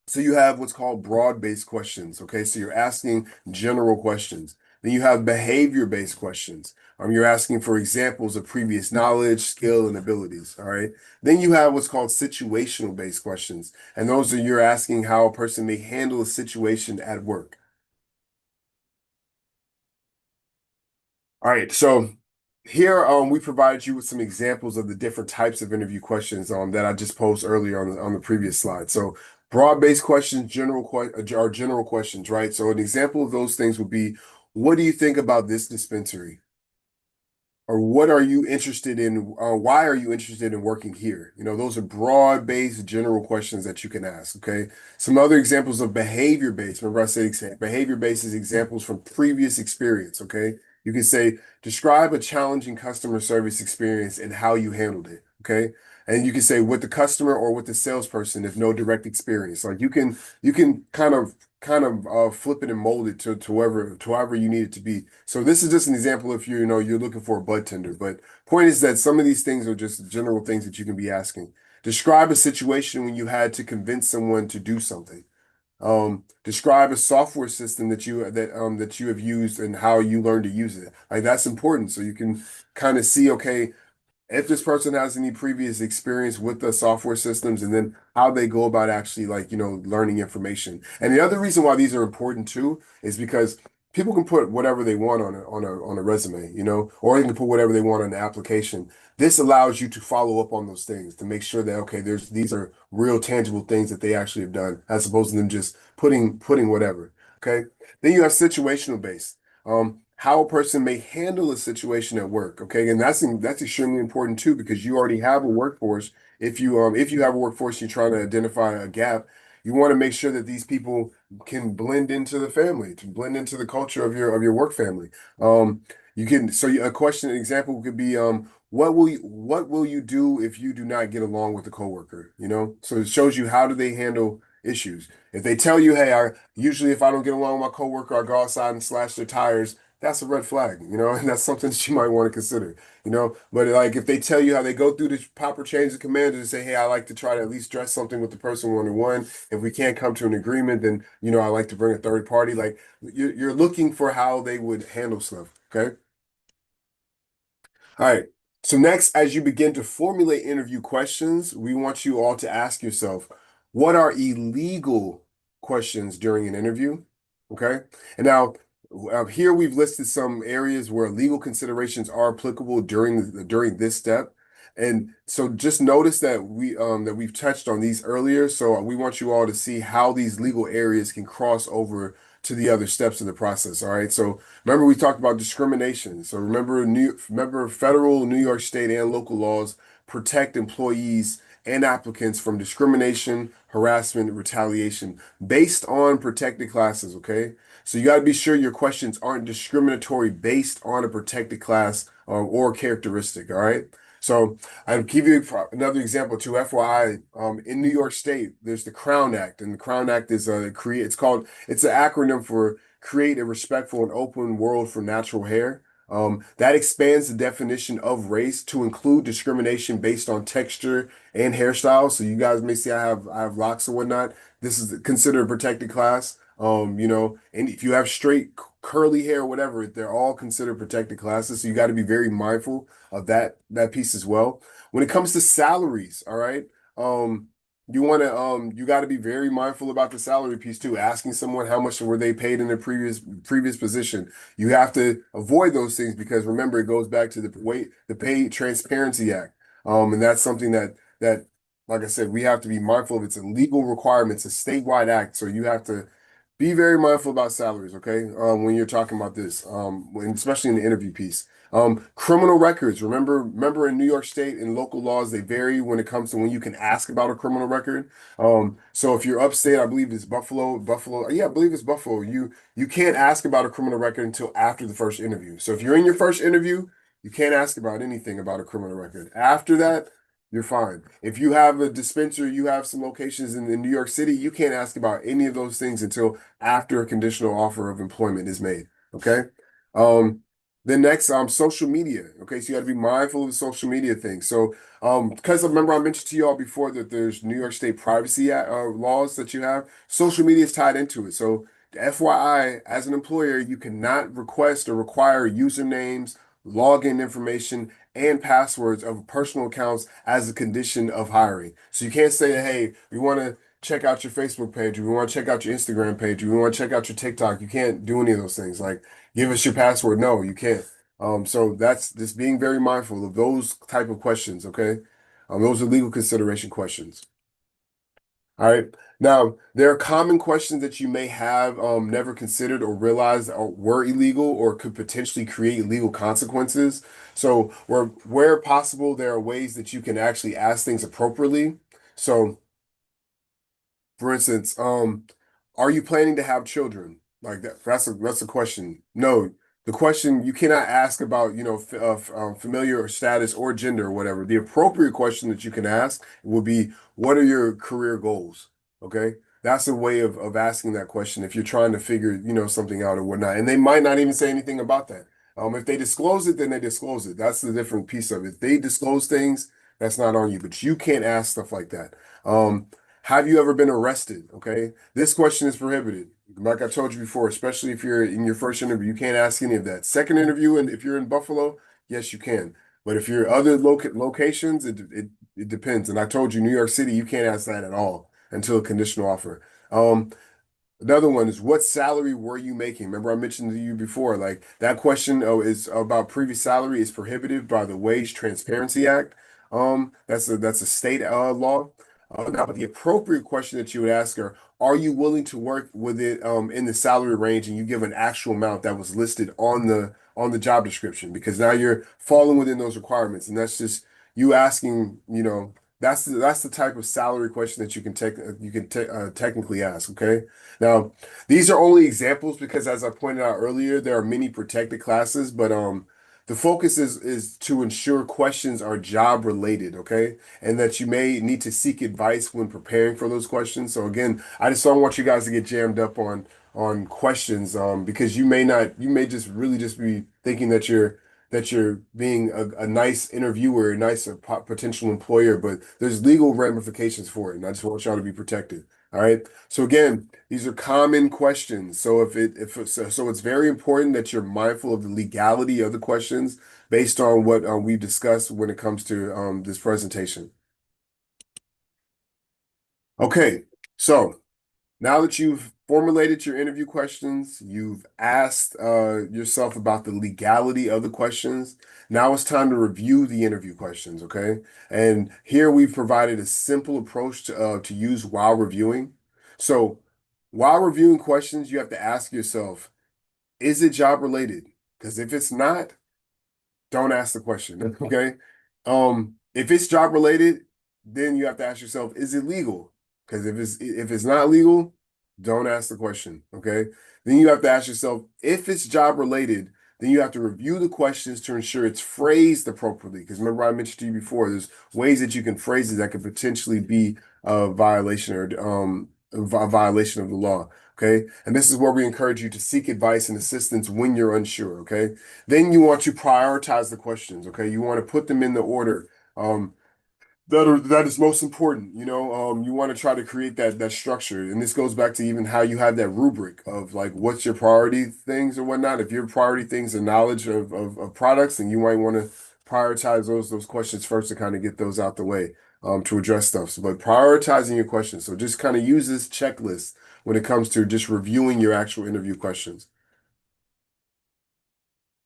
So you have what's called broad-based questions. Okay, so you're asking general questions. Then you have behavior-based questions. You're asking for examples of previous knowledge, skill, and abilities. All right. Then you have what's called situational-based questions, and those are you're asking how a person may handle a situation at work. All right, so here we provided you with some examples of the different types of interview questions that I just posed earlier on the previous slide. So broad-based questions, are general questions, right? So an example of those things would be, what do you think about this dispensary? Or what are you interested in? Why are you interested in working here? Those are broad-based general questions that you can ask. Okay. Some other examples of behavior-based. Remember, I said behavior-based is examples from previous experience. Okay. You can say, describe a challenging customer service experience and how you handled it. Okay. And you can say with the customer or with the salesperson if no direct experience. Like you can kind of flip it and mold it to however you need it to be. So this is just an example if you're looking for a bud tender. But point is that some of these things are just general things that you can be asking. Describe a situation when you had to convince someone to do something. Describe a software system that you have used and how you learned to use it. Like that's important. So you can kind of see, okay, if this person has any previous experience with the software systems and then how they go about actually like learning information. And the other reason why these are important too is because people can put whatever they want on a resume, or they can put whatever they want on the application. This allows you to follow up on those things to make sure that okay, these are real tangible things that they actually have done as opposed to them just putting whatever. Okay. Then you have situational based. How a person may handle a situation at work. Okay, and that's extremely important too because you already have a workforce. If you have a workforce, you're trying to identify a gap. You want to make sure that these people can blend into the family, to blend into the culture of your work family. Um, you can a question, an example could be what will you do if you do not get along with a coworker? You know, so it shows you how do they handle issues. If they tell you, hey, I usually if I don't get along with my coworker, I go outside and slash their tires, that's a red flag, you know, and that's something that you might want to consider, you know. But like if they tell you how they go through the proper change of command and say, hey, I like to try to at least dress something with the person one-on-one. If we can't come to an agreement, then you know, I like to bring a third party. Like you're looking for how they would handle stuff. Okay. All right. So next, as you begin to formulate interview questions, we want you all to ask yourself, what are illegal questions during an interview? Okay. And now here we've listed some areas where legal considerations are applicable during this step. And so just notice that we've touched on these earlier. So we want you all to see how these legal areas can cross over to the other steps of the process. All right. So remember, we talked about discrimination. So remember, federal, New York State, and local laws protect employees and applicants from discrimination, harassment, retaliation based on protected classes. Okay, so you got to be sure your questions aren't discriminatory based on a protected class or characteristic. All right. So I'll give you another example too. FYI, in New York State, there's the Crown Act, and the Crown Act is it's an acronym for Create a Respectful and Open World for Natural Hair. That expands the definition of race to include discrimination based on texture and hairstyle. So you guys may see I have locks or whatnot. This is considered a protected class. You know, and if you have straight curly hair or whatever, they're all considered protected classes. So you got to be very mindful of that piece as well. When it comes to salaries, all right. You got to be very mindful about the salary piece too. Asking someone how much were they paid in their previous position. You have to avoid those things because remember it goes back to the Pay Transparency Act. And that's something that like I said, we have to be mindful of. It's a legal requirement, it's a statewide act. So you have to be very mindful about salaries, okay? When you're talking about this, especially in the interview piece. Criminal records. Remember in New York State and local laws, they vary when it comes to when you can ask about a criminal record. So if you're upstate, I believe it's Buffalo. Yeah, I believe it's Buffalo. You can't ask about a criminal record until after the first interview. So if you're in your first interview, you can't ask about anything about a criminal record. After that, you're fine. If you have a dispensary, you have some locations in New York City, you can't ask about any of those things until after a conditional offer of employment is made. Okay. Um, then next, social media. Okay, so you got to be mindful of the social media thing. So, because I remember I mentioned to you all before that there's New York State privacy laws that you have. Social media is tied into it. So, FYI, as an employer, you cannot request or require usernames, login information, and passwords of personal accounts as a condition of hiring. So you can't say, hey, we want to check out your Facebook page, or we want to check out your Instagram page, or we want to check out your TikTok. You can't do any of those things. Like give us your password. No, you can't. So that's just being very mindful of those type of questions, okay? Those are legal consideration questions. All right. Now, there are common questions that you may have never considered or realized were illegal or could potentially create legal consequences. So, where possible, there are ways that you can actually ask things appropriately. So, for instance, are you planning to have children? Like that, that's a question. No, the question you cannot ask about, familiar or status or gender or whatever. The appropriate question that you can ask would be, what are your career goals? Okay, that's a way of asking that question if you're trying to figure, something out or whatnot. And they might not even say anything about that. If they disclose it, then they disclose it. That's the different piece of it. They disclose things, that's not on you, but you can't ask stuff like that. Have you ever been arrested? Okay. This question is prohibited. Like I told you before, especially if you're in your first interview, you can't ask any of that. Second interview, and if you're in Buffalo, yes, you can. But if you're other locations, it depends. And I told you, New York City, you can't ask that at all until a conditional offer. Um, Another one is what salary were you making? Remember, I mentioned to you before, like that question is about previous salary is prohibited by the Wage Transparency Act. That's a state law. Now, but the appropriate question that you would ask are you willing to work with it in the salary range and you give an actual amount that was listed on the job description? Because now you're falling within those requirements, and that's just you asking, That's the type of salary question that you can technically ask. Okay, now these are only examples because, as I pointed out earlier, there are many protected classes, but the focus is to ensure questions are job related. Okay, and that you may need to seek advice when preparing for those questions. So again, I just don't want you guys to get jammed up on questions because you may just really just be thinking that you're being a nice interviewer, a nice potential employer, but there's legal ramifications for it, and I just want y'all to be protected. All right. So again, these are common questions. So so it's very important that you're mindful of the legality of the questions based on what we've discussed when it comes to this presentation. Okay. So. Now that you've formulated your interview questions, you've asked yourself about the legality of the questions. Now it's time to review the interview questions, okay? And here we've provided a simple approach to use while reviewing. So, while reviewing questions, you have to ask yourself, is it job related? Because if it's not, don't ask the question. Okay. If it's job related, then you have to ask yourself, is it legal? Because if it's not legal, don't ask the question. Okay. Then you have to ask yourself, if it's job related, then you have to review the questions to ensure it's phrased appropriately. Because remember, I mentioned to you before, there's ways that you can phrase it that could potentially be a violation or a violation of the law. Okay. And this is where we encourage you to seek advice and assistance when you're unsure. Okay. Then you want to prioritize the questions, okay? You want to put them in the order that is most important. You want to try to create that structure, and this goes back to even how you have that rubric of like what's your priority things or whatnot. If your priority things are knowledge of products, then you might want to prioritize those questions first to kind of get those out the way to address stuff. So, but prioritizing your questions. So just kind of use this checklist when it comes to just reviewing your actual interview questions.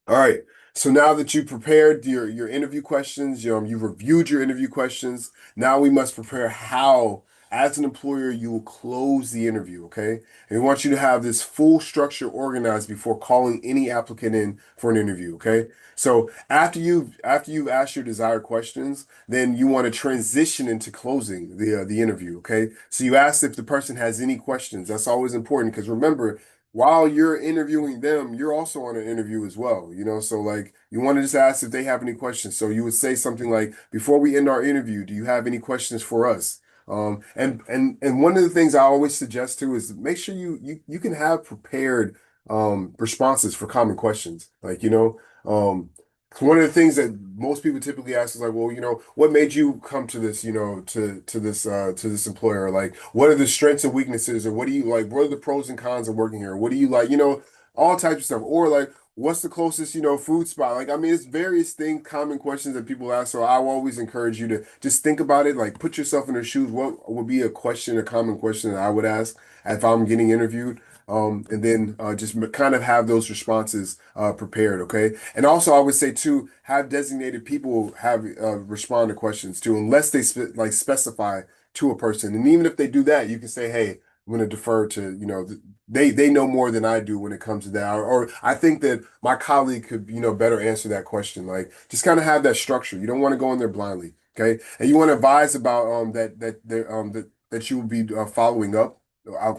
All right. So now that you prepared your interview questions, you've reviewed your interview questions. Now we must prepare how, as an employer, you will close the interview. Okay. And we want you to have this full structure organized before calling any applicant in for an interview. Okay. So after you've asked your desired questions, then you want to transition into closing the interview. Okay. So you ask if the person has any questions. That's always important because remember, while you're interviewing them, you're also on an interview as well, So like you want to just ask if they have any questions. So you would say something like, before we end our interview, do you have any questions for us? And one of the things I always suggest too is make sure you can have prepared responses for common questions. Like, one of the things that most people typically ask is like, well, what made you come to this, to this employer? Like, what are the strengths and weaknesses, or what do you like? What are the pros and cons of working here? What do you like? All types of stuff. Or like, what's the closest, food spot? Like, I mean, it's various things, common questions that people ask. So I will always encourage you to just think about it, like put yourself in their shoes. What would be a common question that I would ask if I'm getting interviewed? And then just kind of have those responses prepared, okay? And also, I would say too, have designated people have respond to questions too, unless they specify to a person. And even if they do that, you can say, "Hey, I'm going to defer to they know more than I do when it comes to that, or I think that my colleague could better answer that question." Like, just kind of have that structure. You don't want to go in there blindly, okay? And you want to advise about that you will be following up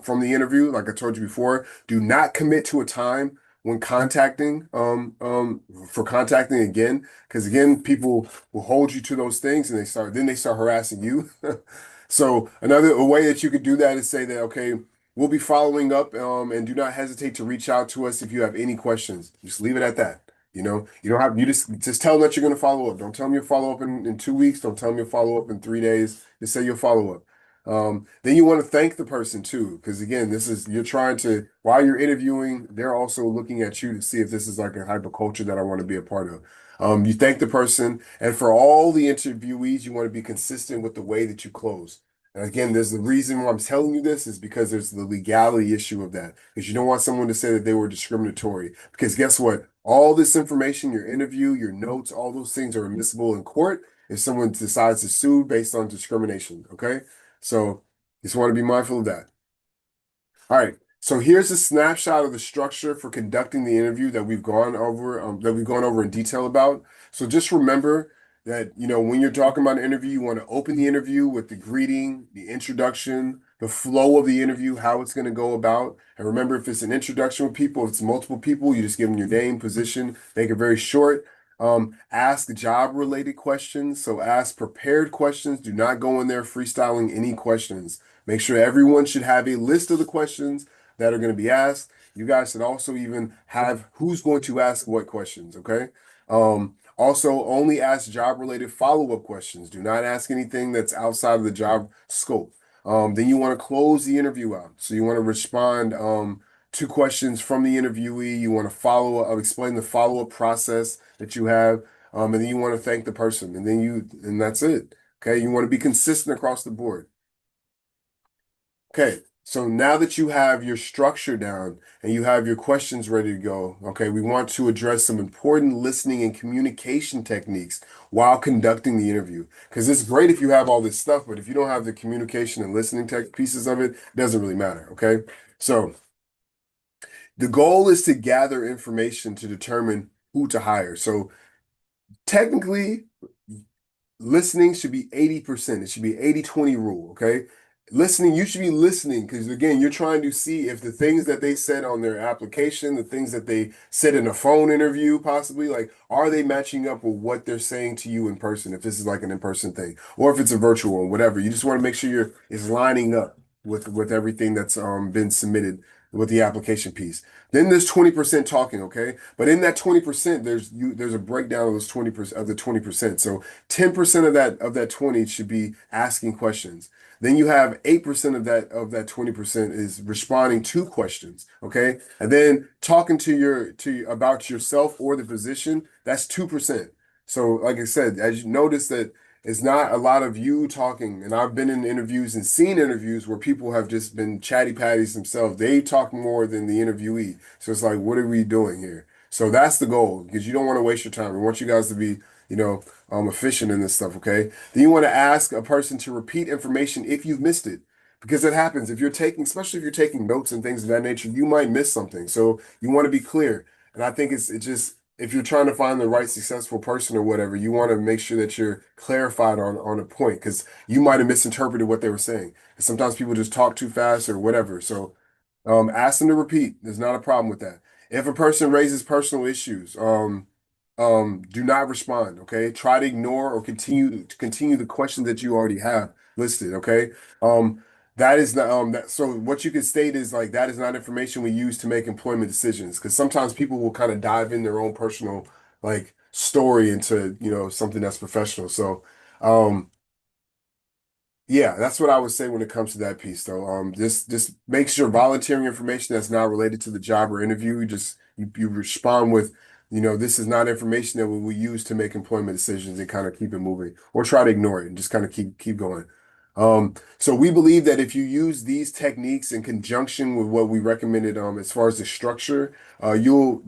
from the interview, like I told you before. Do not commit to a time when contacting again, because again, people will hold you to those things, and they start harassing you. So a way that you could do that is say that, okay, we'll be following up, and do not hesitate to reach out to us if you have any questions. Just leave it at that. You don't have you just tell them that you're going to follow up. Don't tell them you'll follow up in 2 weeks. Don't tell them you'll follow up in 3 days. Just say you'll follow up. Then you want to thank the person too, because again, you're trying to, while you're interviewing, they're also looking at you to see if this is like a type of culture that I want to be a part of. You thank the person, and for all the interviewees, you want to be consistent with the way that you close. And again, there's the reason why I'm telling you this is because there's the legality issue of that, because you don't want someone to say that they were discriminatory. Because guess what? All this information, your interview, your notes, all those things are admissible in court if someone decides to sue based on discrimination. Okay. So just want to be mindful of that. All right. So here's a snapshot of the structure for conducting the interview that we've gone over in detail about. So just remember that, when you're talking about an interview, you want to open the interview with the greeting, the introduction, the flow of the interview, how it's going to go about. And remember, if it's an introduction with people, if it's multiple people, you just give them your name, position, make it very short. Ask job related questions. So ask prepared questions. Do not go in there freestyling any questions. Make sure everyone should have a list of the questions that are going to be asked. You guys should also even have who's going to ask what questions, okay? Also, only ask job related follow-up questions. Do not ask anything that's outside of the job scope. Then you want to close the interview out. So you want to respond to questions from the interviewee. You want to follow up, explain the follow-up process that you have. And then you want to thank the person. And that's it. Okay. You want to be consistent across the board. Okay, so now that you have your structure down and you have your questions ready to go, okay, we want to address some important listening and communication techniques while conducting the interview. Because it's great if you have all this stuff, but if you don't have the communication and listening tech pieces of it, it doesn't really matter, okay? So the goal is to gather information to determine who to hire. So technically, listening should be 80%. It should be 80-20 rule, okay? Listening, you should be listening because again, you're trying to see if the things that they said on their application, the things that they said in a phone interview, possibly, like, are they matching up with what they're saying to you in person, if this is like an in-person thing, or if it's a virtual one, whatever. You just want to make sure you're is lining up with everything that's been submitted with the application piece. Then there's 20% talking, okay? But in that 20%, there's a breakdown of those 20% of the 20%. So 10% of that 20 should be asking questions. Then you have 8% of that 20% is responding to questions. Okay. And then talking to about yourself or the position, that's 2%. So, like I said, as you notice that it's not a lot of you talking. And I've been in interviews and seen interviews where people have just been chatty patties themselves. They talk more than the interviewee. So it's like, what are we doing here? So that's the goal because you don't want to waste your time. We want you guys to be, you know, efficient in this stuff, okay? Then you want to ask a person to repeat information if you've missed it, because it happens. If you're taking, especially if you're taking notes and things of that nature, you might miss something. So you want to be clear. And I think it's just if you're trying to find the right successful person or whatever, you want to make sure that you're clarified on a point because you might have misinterpreted what they were saying. And sometimes people just talk too fast or whatever. So ask them to repeat. There's not a problem with that. If a person raises personal issues, do not respond. Okay, try to ignore or continue the questions that you already have listed. Okay, that is not that. So what you can state is like that is not information we use to make employment decisions because sometimes people will kind of dive in their own personal like story into something that's professional. So um, yeah, that's what I would say when it comes to that piece, though. Just make sure volunteering information that's not related to the job or interview. You respond with, this is not information that we will use to make employment decisions and kind of keep it moving, or try to ignore it and just kind of keep going. So we believe that if you use these techniques in conjunction with what we recommended, as far as the structure, you'll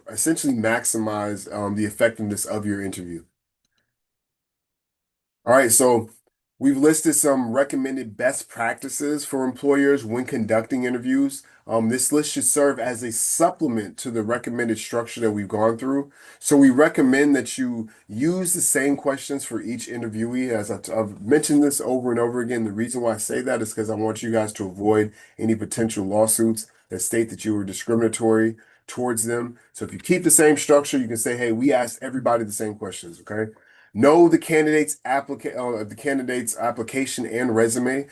essentially maximize the effectiveness of your interview. All right, so we've listed some recommended best practices for employers when conducting interviews. This list should serve as a supplement to the recommended structure that we've gone through. So we recommend that you use the same questions for each interviewee. As I've mentioned this over and over again, the reason why I say that is because I want you guys to avoid any potential lawsuits that state that you were discriminatory towards them. So if you keep the same structure, you can say, hey, we asked everybody the same questions, okay? Know the candidate's application and resume.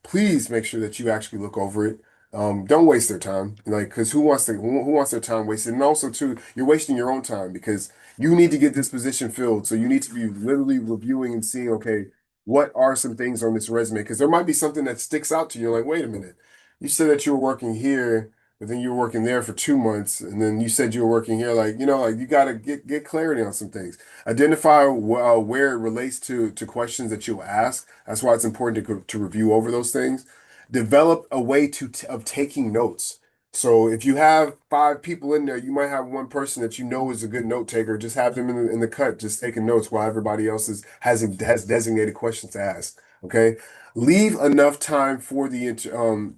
Please make sure that you actually look over it. Don't waste their time, like, because who wants their time wasted? And also, too, you're wasting your own time because you need to get this position filled. So you need to be literally reviewing and seeing, okay, what are some things on this resume? Because there might be something that sticks out to you. You're like, wait a minute, you said that you were working here, but then you were working there for 2 months, and then you said you were working here. Like, like you got to get clarity on some things. Identify where it relates to questions that you'll ask. That's why it's important to review over those things. Develop a way of taking notes. So if you have 5 people in there, you might have one person that you know is a good note taker. Just have them in the cut, just taking notes while everybody else has designated questions to ask. Okay. Leave enough time for the interview.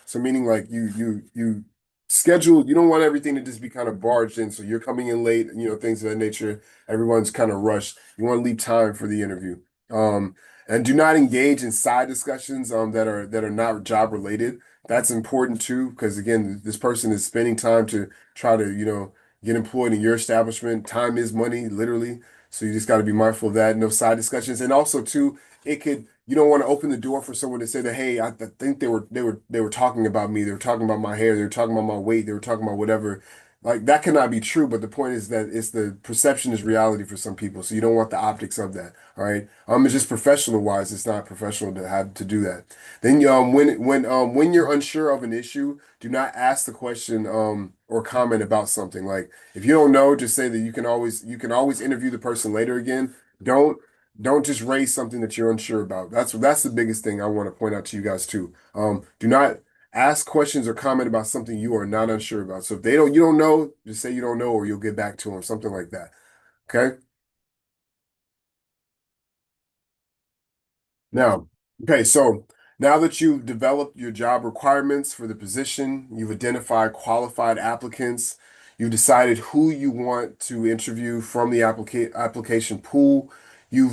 So meaning like you schedule, you don't want everything to just be kind of barged in. So you're coming in late, things of that nature. Everyone's kind of rushed. You want to leave time for the interview. Um, and do not engage in side discussions that are not job related. That's important too, because again, this person is spending time to try to, get employed in your establishment. Time is money, literally. So you just got to be mindful of that. No side discussions. And also too, you don't want to open the door for someone to say that, hey, I think they were talking about me. They were talking about my hair. They were talking about my weight. They were talking about whatever. Like that cannot be true, but the point is that it's the perception is reality for some people. So you don't want the optics of that. All right. It's just professional wise, it's not professional to have to do that. Then when you're unsure of an issue, do not ask the question or comment about something. Like if you don't know, just say that you can always interview the person later again. Don't don't just raise something that you're unsure about. That's the biggest thing I want to point out to you guys too. Do not ask questions or comment about something you are not unsure about. So if you don't know, just say you don't know, or you'll get back to them, something like that. Okay. Now, okay, so now that you've developed your job requirements for the position, you've identified qualified applicants, you've decided who you want to interview from the application pool. You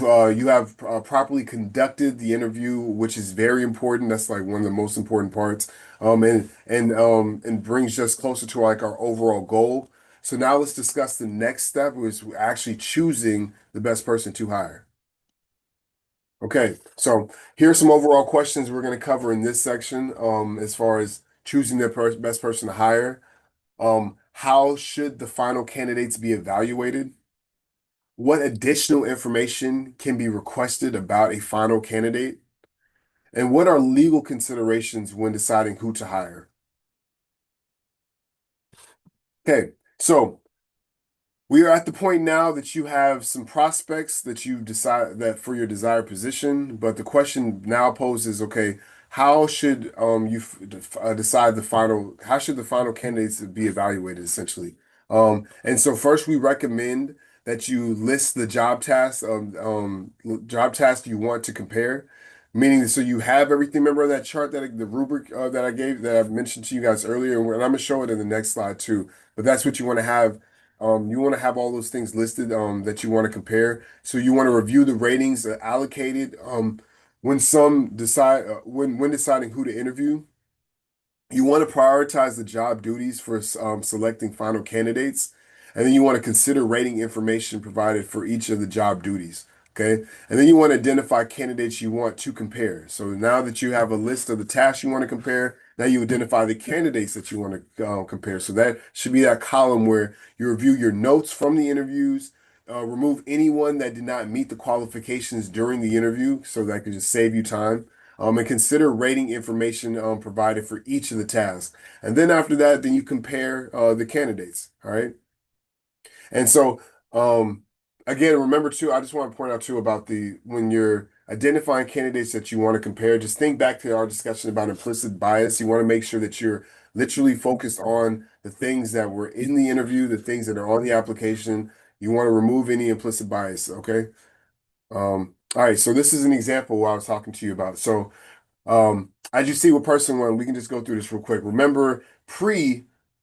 have properly conducted the interview, which is very important. That's like one of the most important parts. And brings us closer to like our overall goal. So now let's discuss the next step, which is actually choosing the best person to hire. Okay, so here's some overall questions we're going to cover in this section. As far as choosing the best person to hire, how should the final candidates be evaluated? What additional information can be requested about a final candidate? And what are legal considerations when deciding who to hire? Okay, so we are at the point now that you have some prospects that you decide that for your desired position, but the question now poses, okay, how should decide how should the final candidates be evaluated essentially? And so first we recommend that you list the job tasks you want to compare, meaning so you have everything. Remember that chart the rubric that I gave that I mentioned to you guys earlier, and I'm gonna show it in the next slide too. But that's what you want to have all those things listed that you want to compare. So you want to review the ratings allocated when deciding who to interview. You want to prioritize the job duties for selecting final candidates, and then you want to consider rating information provided for each of the job duties. Okay, and then you want to identify candidates you want to compare. So now that you have a list of the tasks you want to compare, now you identify the candidates that you want to compare. So that should be that column where you review your notes from the interviews, remove anyone that did not meet the qualifications during the interview, so that could just save you time, and consider rating information provided for each of the tasks. And then after that, then you compare the candidates. All right. And so, um, again, remember too, I just want to point out too about when you're identifying candidates that you want to compare, just think back to our discussion about implicit bias. You want to make sure that you're literally focused on the things that were in the interview, the things that are on the application. You want to remove any implicit bias. Okay. All right. So this is an example what I was talking to you about. So as you see with person one, we can just go through this real quick. Remember,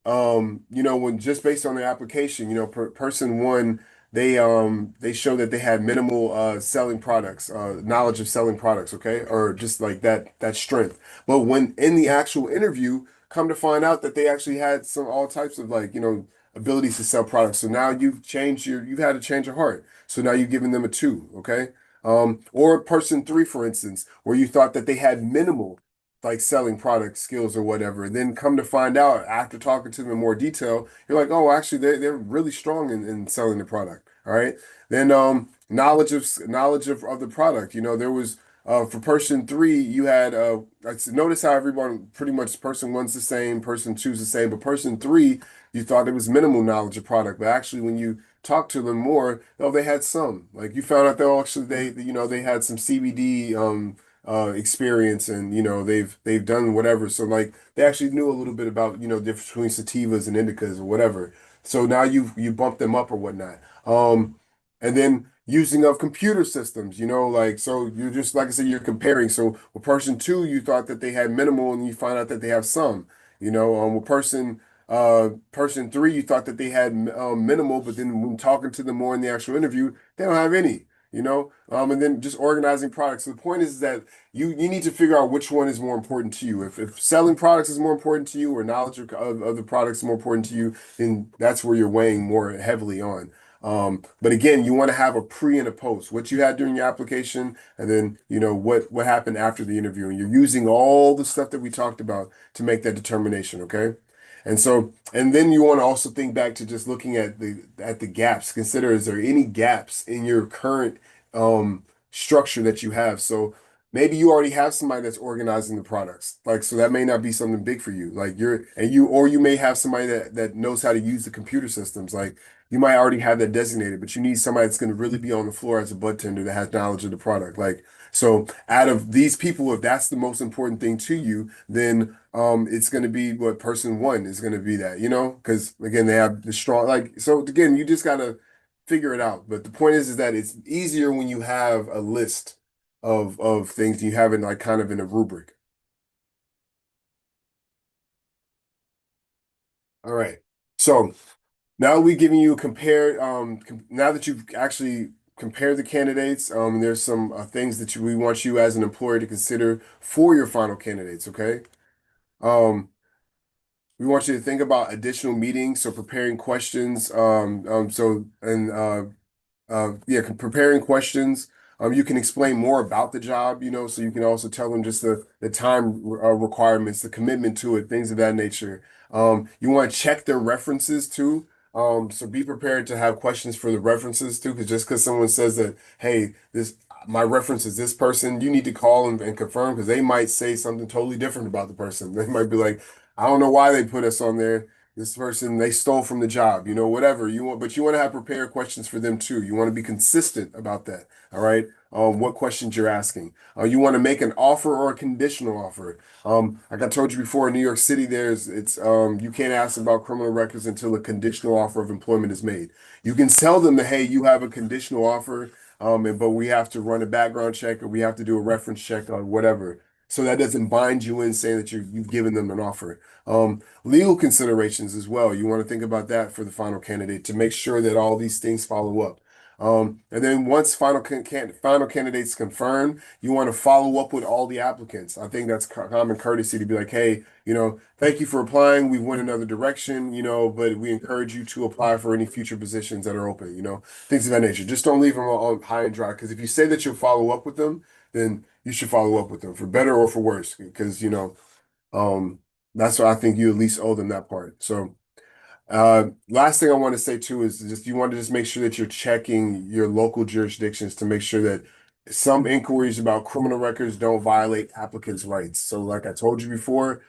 when just based on the application, person one, they show that they had minimal selling products, knowledge of selling products, okay, or just like that strength. But when in the actual interview, come to find out that they actually had some all types of like, abilities to sell products. So now you've had a change of heart. So now you've given them a two, okay? Or person three, for instance, where you thought that they had minimal like selling product skills or whatever. And then come to find out after talking to them in more detail, you're like, oh, actually they're really strong in selling the product. All right. Then knowledge of the product. There was for person three, you had notice how everyone pretty much person one's the same, person two's the same, but person three, you thought it was minimal knowledge of product. But actually when you talk to them more, oh, they had some. Like you found out that actually they had some CBD experience, and they've done whatever. So like they actually knew a little bit about difference between sativas and indicas or whatever. So now you bump them up or whatnot. And then using of computer systems, like so you're just like I said, you're comparing. So with person two, you thought that they had minimal, and you find out that they have some. With person Person three, you thought that they had minimal, but then when talking to them more in the actual interview, they don't have any. And then just organizing products. So the point is that you need to figure out which one is more important to you. If selling products is more important to you, or knowledge of the products is more important to you, then that's where you're weighing more heavily on. But again, you want to have a pre and a post, what you had during your application, and then what happened after the interview. And you're using all the stuff that we talked about to make that determination, okay? And then you want to also think back to just looking at the gaps. Consider, is there any gaps in your current structure that you have? So maybe you already have somebody that's organizing the products. Like, so that may not be something big for you. Like or you may have somebody that knows how to use the computer systems. Like, you might already have that designated, but you need somebody that's going to really be on the floor as a bud tender that has knowledge of the product. Like, so out of these people, if that's the most important thing to you, then it's going to be what person one is going to be, that, because again, they have the strong, like, so again, you just got to figure it out. But the point is that it's easier when you have a list of things, you have it like kind of in a rubric. All right. So now we're giving you a compare. Now that you've actually compared the candidates, there's some things that we want you as an employer to consider for your final candidates. Okay. Um, we want you to think about additional meetings, so preparing questions. Preparing questions. You can explain more about the job, so you can also tell them just the time requirements, the commitment to it, things of that nature. You want to check their references too. So be prepared to have questions for the references too, because just because someone says that, hey, this my reference is this person, you need to call them and confirm, because they might say something totally different about the person. They might be like, I don't know why they put us on there. This person, they stole from the job, whatever you want, but you want to have prepared questions for them too. You want to be consistent about that. All right. What questions you're asking. You want to make an offer or a conditional offer. Like I told you before, in New York City, you can't ask about criminal records until a conditional offer of employment is made. You can tell them that, hey, you have a conditional offer, but we have to run a background check, or we have to do a reference check, or whatever. So that doesn't bind you in saying that you've given them an offer. Legal considerations as well. You want to think about that for the final candidate to make sure that all these things follow up. And then once final candidates confirmed, you want to follow up with all the applicants. I think that's common courtesy to be like, hey, thank you for applying. We went another direction, but we encourage you to apply for any future positions that are open, things of that nature. Just don't leave them on high and dry. Because if you say that you'll follow up with them, then you should follow up with them, for better or for worse. Because, um, that's what I think you at least owe them, that part. So, last thing I want to say too is just you want to just make sure that you're checking your local jurisdictions to make sure that some inquiries about criminal records don't violate applicants' rights. So, like I told you before,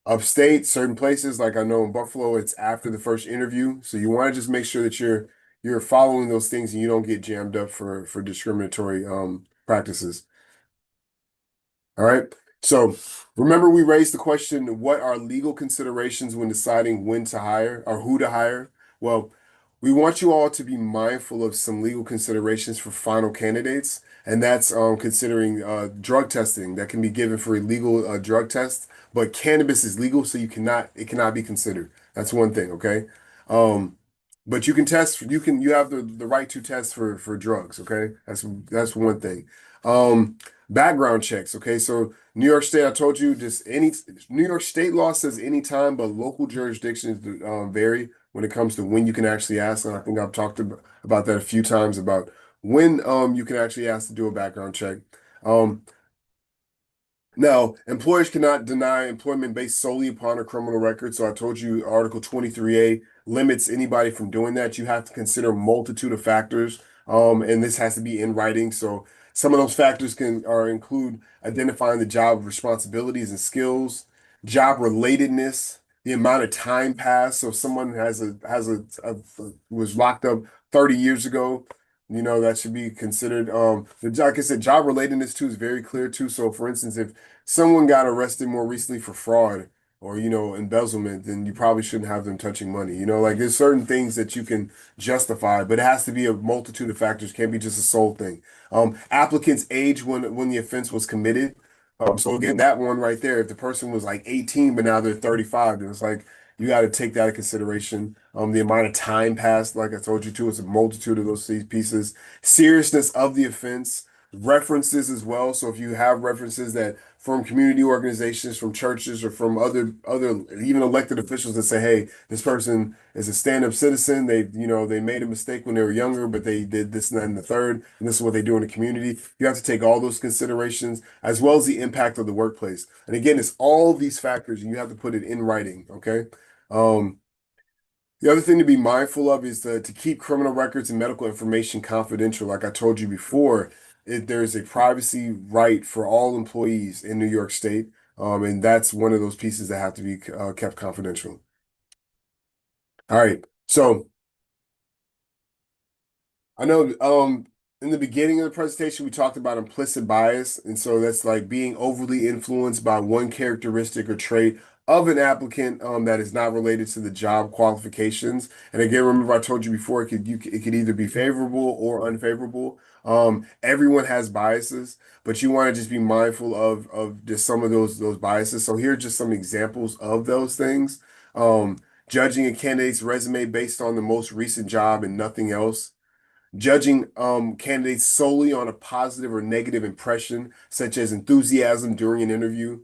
upstate, certain places, like I know in Buffalo, it's after the first interview. So you want to just make sure that you're following those things and you don't get jammed up for discriminatory practices. All right. So remember, we raised the question, what are legal considerations when deciding when to hire or who to hire? Well, we want you all to be mindful of some legal considerations for final candidates, and that's considering drug testing that can be given for illegal drug tests, but cannabis is legal, so it cannot be considered. That's one thing, okay? Um, but you have the right to test for drugs, okay? That's one thing. Background checks. Okay, so New York State, I told you, just any New York State law says anytime, but local jurisdictions vary when it comes to when you can actually ask. And I think I've talked about that a few times, about when you can actually ask to do a background check. Um, Now, employers cannot deny employment based solely upon a criminal record. So I told you Article 23A limits anybody from doing that. You have to consider a multitude of factors, and this has to be in writing. So some of those factors include identifying the job responsibilities and skills, job relatedness, the amount of time passed. So if someone was locked up 30 years ago, that should be considered. Like I said, job relatedness too is very clear too. So for instance, if someone got arrested more recently for fraud or embezzlement, then you probably shouldn't have them touching money. Like there's certain things that you can justify, but it has to be a multitude of factors. Can't be just a sole thing. Applicant's age when the offense was committed. So again, that one right there, if the person was like 18 but now they're 35, then it's like, You got to take that into consideration. The amount of time passed, like I told you too, it's a multitude of those pieces. Seriousness of the offense, references as well. So if you have references that from community organizations, from churches, or from other even elected officials that say, hey, this person is a stand-up citizen. They made a mistake when they were younger, but they did this and that and the third, and this is what they do in the community. You have to take all those considerations as well as the impact of the workplace. And again, it's all these factors, and you have to put it in writing. Okay. Um, the other thing to be mindful of is to keep criminal records and medical information confidential. Like I told you before, there's a privacy right for all employees in New York State, and that's one of those pieces that have to be kept confidential. All right, so I know in the beginning of the presentation we talked about implicit bias, and so that's like being overly influenced by one characteristic or trait of an applicant that is not related to the job qualifications. And again, remember I told you before it could either be favorable or unfavorable. Everyone has biases, but you want to just be mindful of just some of those biases. So here are just some examples of those things. Judging a candidate's resume based on the most recent job and nothing else, judging candidates solely on a positive or negative impression, such as enthusiasm during an interview.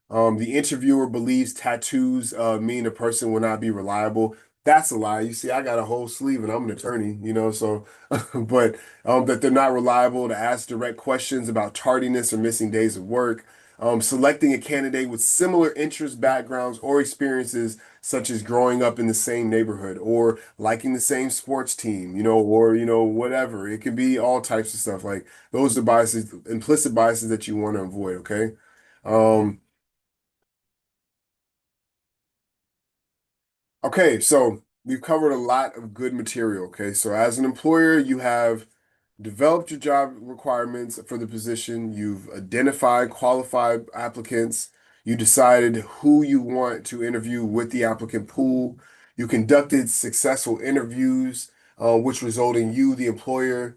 The interviewer believes tattoos mean a person will not be reliable. That's a lie. You see, I got a whole sleeve and I'm an attorney, so, but that they're not reliable to ask direct questions about tardiness or missing days of work. Selecting a candidate with similar interests, backgrounds, or experiences, such as growing up in the same neighborhood or liking the same sports team, or, whatever. It can be all types of stuff. Like those are biases, implicit biases that you want to avoid, okay? Um, Okay, so we've covered a lot of good material. Okay, so as an employer, you have developed your job requirements for the position, you've identified qualified applicants, you decided who you want to interview with the applicant pool, you conducted successful interviews, which result in you, the employer,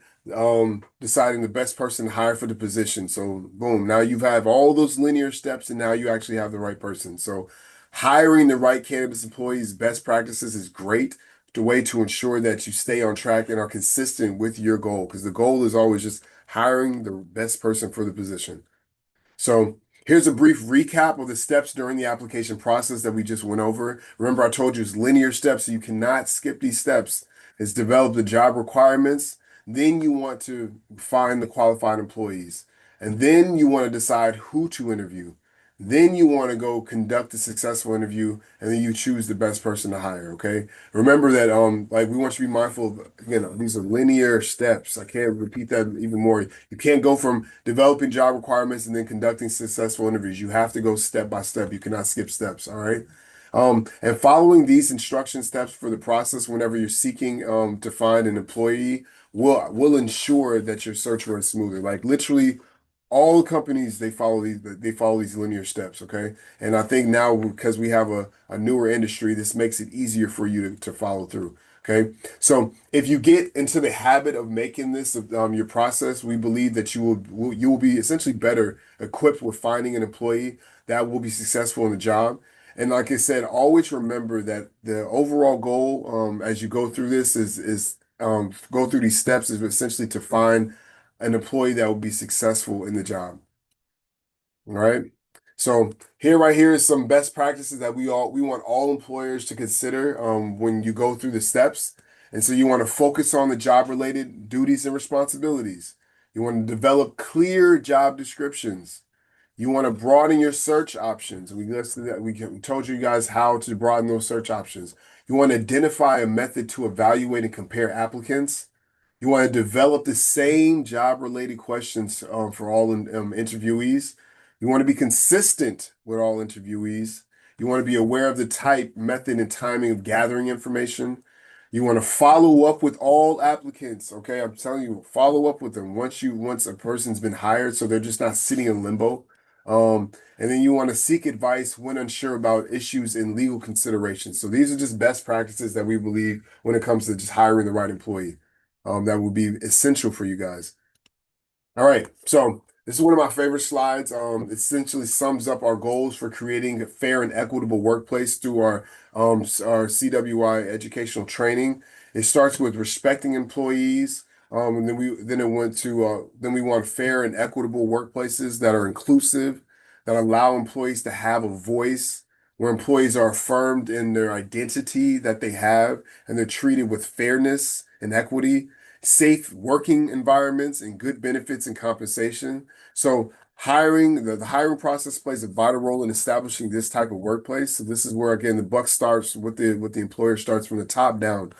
deciding the best person to hire for the position. So, boom, now you have all those linear steps, and now you actually have the right person. So, hiring the right cannabis employees, best practices is great. The way to ensure that you stay on track and are consistent with your goal, because the goal is always just hiring the best person for the position. So here's a brief recap of the steps during the application process that we just went over. Remember, I told you it's linear steps, so you cannot skip these steps. It's develop the job requirements. Then you want to find the qualified employees. And then you want to decide who to interview. Then you want to go conduct a successful interview, and then you choose the best person to hire. Okay. Remember that like we want you to be mindful of, again, these are linear steps. I can't repeat that even more. You can't go from developing job requirements and then conducting successful interviews. You have to go step by step. You cannot skip steps. All right. And following these instruction steps for the process whenever you're seeking to find an employee will ensure that your search runs smoothly. Like literally all companies they follow these linear steps, okay? And I think now because we have a newer industry, this makes it easier for you to follow through. Okay. So if you get into the habit of making this your process, we believe that you will be essentially better equipped with finding an employee that will be successful in the job. And like I said, always remember that the overall goal as you go through this is go through these steps is essentially to find an employee that will be successful in the job. All right. So right here is some best practices that we want all employers to consider when you go through the steps. And so you want to focus on the job related duties and responsibilities. You want to develop clear job descriptions. You want to broaden your search options. We listed that we told you guys how to broaden those search options. You want to identify a method to evaluate and compare applicants. You want to develop the same job related questions for all interviewees. You want to be consistent with all interviewees. You want to be aware of the type, method, and timing of gathering information. You want to follow up with all applicants. Okay, I'm telling you, follow up with them once a person's been hired, so they're just not sitting in limbo. And then you want to seek advice when unsure about issues and legal considerations. So these are just best practices that we believe when it comes to just hiring the right employee that will be essential for you guys. All right. So This is one of my favorite slides. Essentially sums up our goals for creating a fair and equitable workplace through our CWI educational training. It starts with respecting employees, and then we want fair and equitable workplaces that are inclusive, that allow employees to have a voice, where employees are affirmed in their identity that they have, and they're treated with fairness and equity, safe working environments, and good benefits and compensation. So the hiring process plays a vital role in establishing this type of workplace. So this is where again the buck starts with the employer starts from the top down.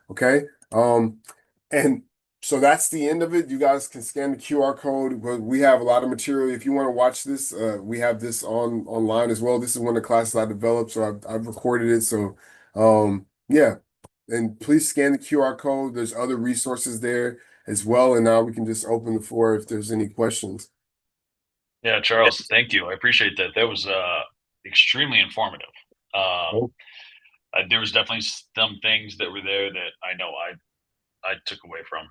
Okay. And so that's the end of it. You guys can scan the QR code. We have a lot of material. If you want to watch this, we have this online as well. This is one of the classes I developed, so I've recorded it. So yeah. And please scan the QR code. There's other resources there as well. And now we can just open the floor if there's any questions. Yeah, Charles, thank you. I appreciate that. That was extremely informative. Um, Oh, there was definitely some things that were there that I know I took away from.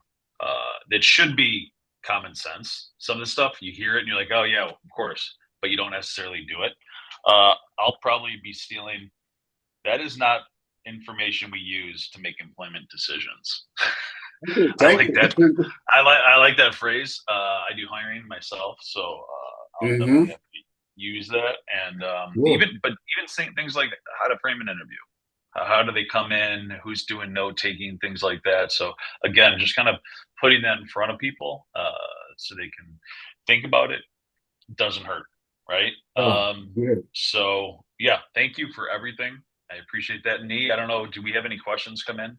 That should be common sense. Some of the stuff you hear it and you're like, oh yeah, of course, but you don't necessarily do it. I'll probably be stealing. That is not information we use to make employment decisions. I thank like that. you. I like that phrase. I do hiring myself, so I'll definitely Hmm. have to use that. And Yeah. even saying things like how to frame an interview. How do they come in? Who's doing note taking? Things like that. So again, just kind of putting that in front of people so they can think about it doesn't hurt, right? Oh, yeah. So yeah, thank you for everything. I appreciate that. Nee, I don't know. Do we have any questions come in?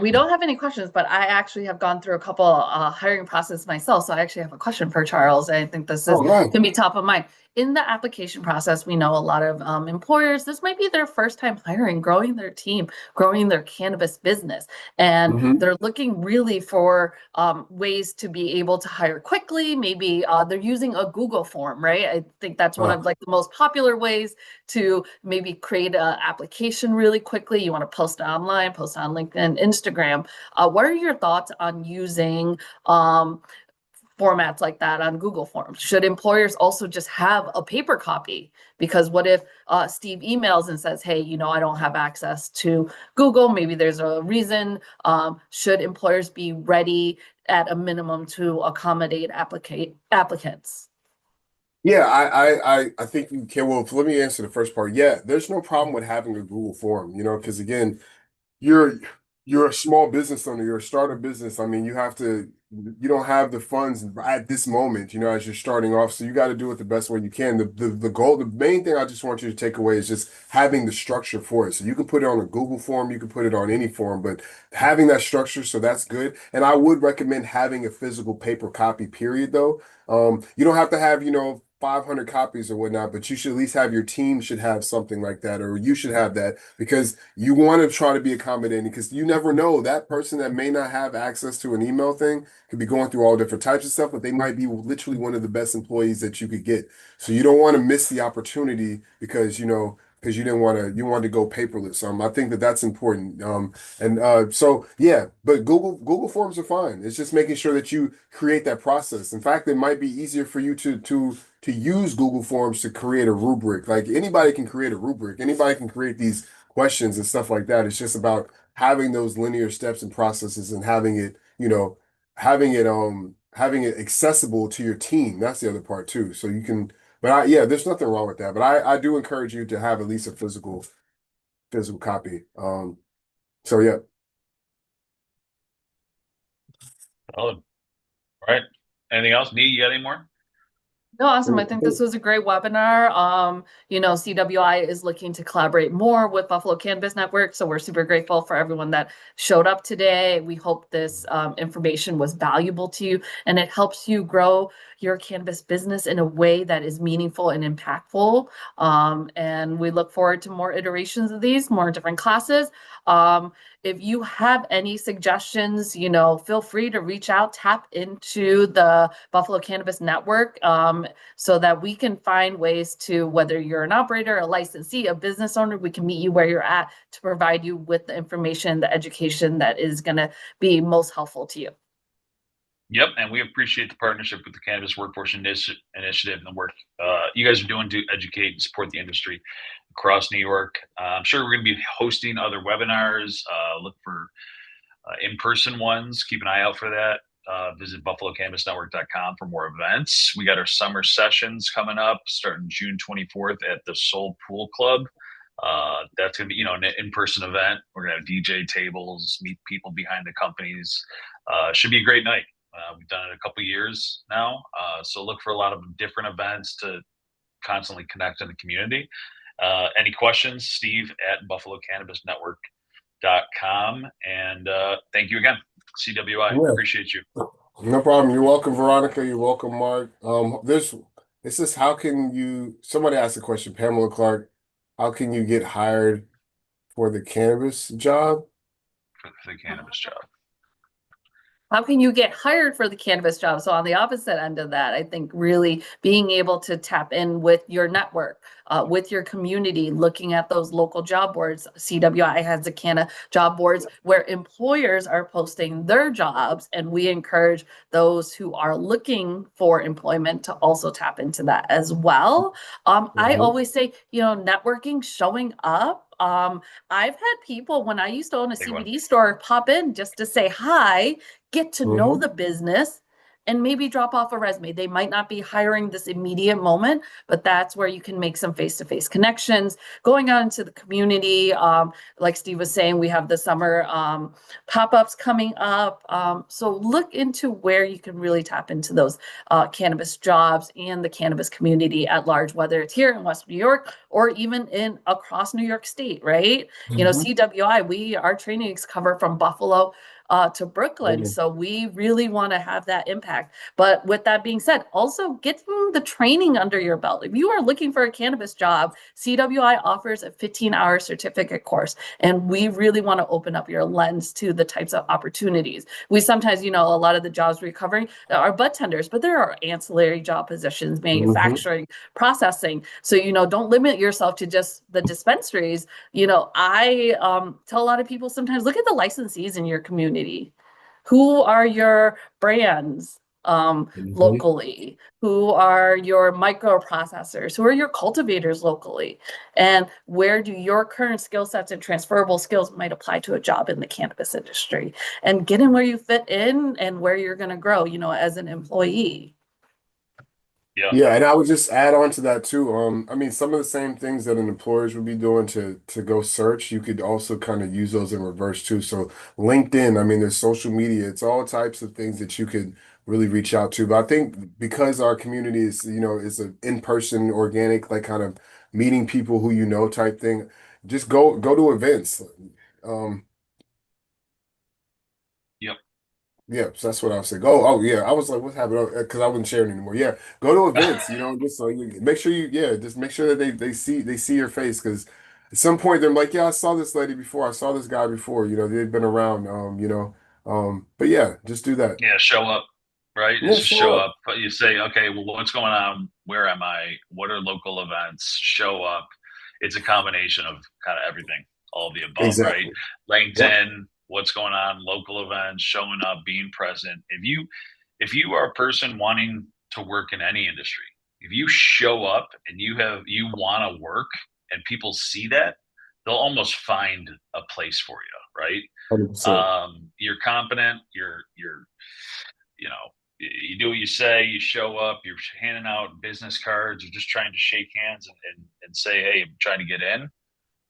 We don't have any questions, but I actually have gone through a couple hiring process myself. So I actually have a question for Charles. I think this is All right. can be top of mind. In the application process, we know a lot of employers, this might be their first time hiring, growing their team, growing their cannabis business. And Hmm. they're looking really for ways to be able to hire quickly. Maybe they're using a Google form, right? I think that's one of like the most popular ways to maybe create an application really quickly. You want to post online, post on LinkedIn, Instagram. What are your thoughts on using formats like that on Google Forms? Should employers also just have a paper copy? Because what if Steve emails and says, hey, I don't have access to Google? Maybe there's a reason. Should employers be ready at a minimum to accommodate applicants? Yeah, I think you can. Well, let me answer the first part. Yeah, there's no problem with having a Google form, because again, you're you're a small business owner, you're a startup business. I mean, you don't have the funds at this moment, as you're starting off. So you got to do it the best way you can. The main thing I just want you to take away is just having the structure for it. So you can put it on a Google form, you can put it on any form, but having that structure, so that's good. And I would recommend having a physical paper copy, period, though. You don't have to have, 500 copies or whatnot, but you should at least have your team should have something like that, or you should have that because you want to try to be accommodating because you never know that person that may not have access to an email thing could be going through all different types of stuff, but they might be literally one of the best employees that you could get. So you don't want to miss the opportunity because you didn't want to you wanted to go paperless. I think that that's important. And so yeah, but Google Forms are fine. It's just making sure that you create that process. In fact, it might be easier for you to use Google Forms to create a rubric. Like anybody can create a rubric. Anybody can create these questions and stuff like that. It's just about having those linear steps and processes and having it accessible to your team. That's the other part too. So you can, but yeah, there's nothing wrong with that. But I do encourage you to have at least a physical copy. So yeah. All right. Anything else? Nee, you got any more? No, awesome. I think this was a great webinar. CWI is looking to collaborate more with Buffalo Cannabis Network. So we're super grateful for everyone that showed up today. We hope this information was valuable to you and it helps you grow your cannabis business in a way that is meaningful and impactful. And we look forward to more iterations of these, more different classes. If you have any suggestions, feel free to reach out, tap into the Buffalo Cannabis Network so that we can find ways to, whether you're an operator, a licensee, a business owner, we can meet you where you're at to provide you with the information, the education that is going to be most helpful to you. Yep, and we appreciate the partnership with the Cannabis Workforce Initiative and the work you guys are doing to educate and support the industry across New York. I'm sure we're going to be hosting other webinars. Look for in-person ones. Keep an eye out for that. Visit buffalocannabisnetwork.com for more events. We got our summer sessions coming up starting June 24th at the Soul Pool Club. That's going to be, an in-person event. We're going to have DJ tables, meet people behind the companies. Should be a great night. We've done it a couple years now. So look for a lot of different events to constantly connect in the community. Any questions, Steve at buffalocannabisnetwork.com. And thank you again, CWI. Yeah, Appreciate you. no problem. You're welcome, Veronica. You're welcome, Mark. This is how can you, somebody asked a question, Pamela Clark, how can you get hired for the cannabis job? For the cannabis job. How can you get hired for the cannabis job? So on the opposite end of that, I think really being able to tap in with your network, with your community, looking at those local job boards. CWI has a Canna job boards where employers are posting their jobs, and we encourage those who are looking for employment to also tap into that as well. I Mhm. always say, networking, showing up. I've had people when I used to own a Big one. CBD store pop in just to say hi, get to know Mhm. the business, and maybe drop off a resume. They might not be hiring this immediate moment, but that's where you can make some face-to-face connections. Going out into the community, like Steve was saying, we have the summer pop-ups coming up. So look into where you can really tap into those cannabis jobs and the cannabis community at large, whether it's here in West New York or even in across New York State, right? Mhm. CWI, our trainings cover from Buffalo to Brooklyn. Mhm. So we really want to have that impact. But with that being said, also getting the training under your belt. If you are looking for a cannabis job, CWI offers a 15-hour certificate course. And we really want to open up your lens to the types of opportunities. We sometimes, a lot of the jobs we're covering are bud tenders, but there are ancillary job positions, Mhm. manufacturing, processing. So, don't limit yourself to just the dispensaries. I tell a lot of people sometimes look at the licensees in your community. Who are your brands Mhm. locally? Who are your microprocessors? Who are your cultivators locally? And where do your current skill sets and transferable skills might apply to a job in the cannabis industry? And get in where you fit in and where you're going to grow, as an employee. Yeah. Yeah, and I would just add on to that too. I mean, some of the same things that an employers would be doing to go search, you could also kind of use those in reverse too. So LinkedIn, I mean, there's social media, it's all types of things that you could really reach out to. But I think because our community is, is an in-person, organic, like kind of meeting people who you know type thing, just go to events. Um, Yep. Yeah, so that's what I was saying. Oh, yeah. I was like, what's happening? Because I wasn't sharing anymore. Yeah, go to events. Just so you make sure just make sure that they see your face because at some point they're like, yeah, I saw this lady before, I saw this guy before. They've been around. But yeah, just do that. Yeah, show up, right? Yeah, It's just show show up. up. But you say, okay, well, what's going on? Where am I? What are local events? Show up. It's a combination of kind of everything, all of the above, right? Exactly. Yep. LinkedIn, what's going on, local events, showing up, being present. If you are a person wanting to work in any industry, if you show up and you want to work and people see that, they'll almost find a place for you, right? 100%. You're competent. You're you do what you say. You show up. You're handing out business cards. You're just trying to shake hands and say, "Hey, I'm trying to get in."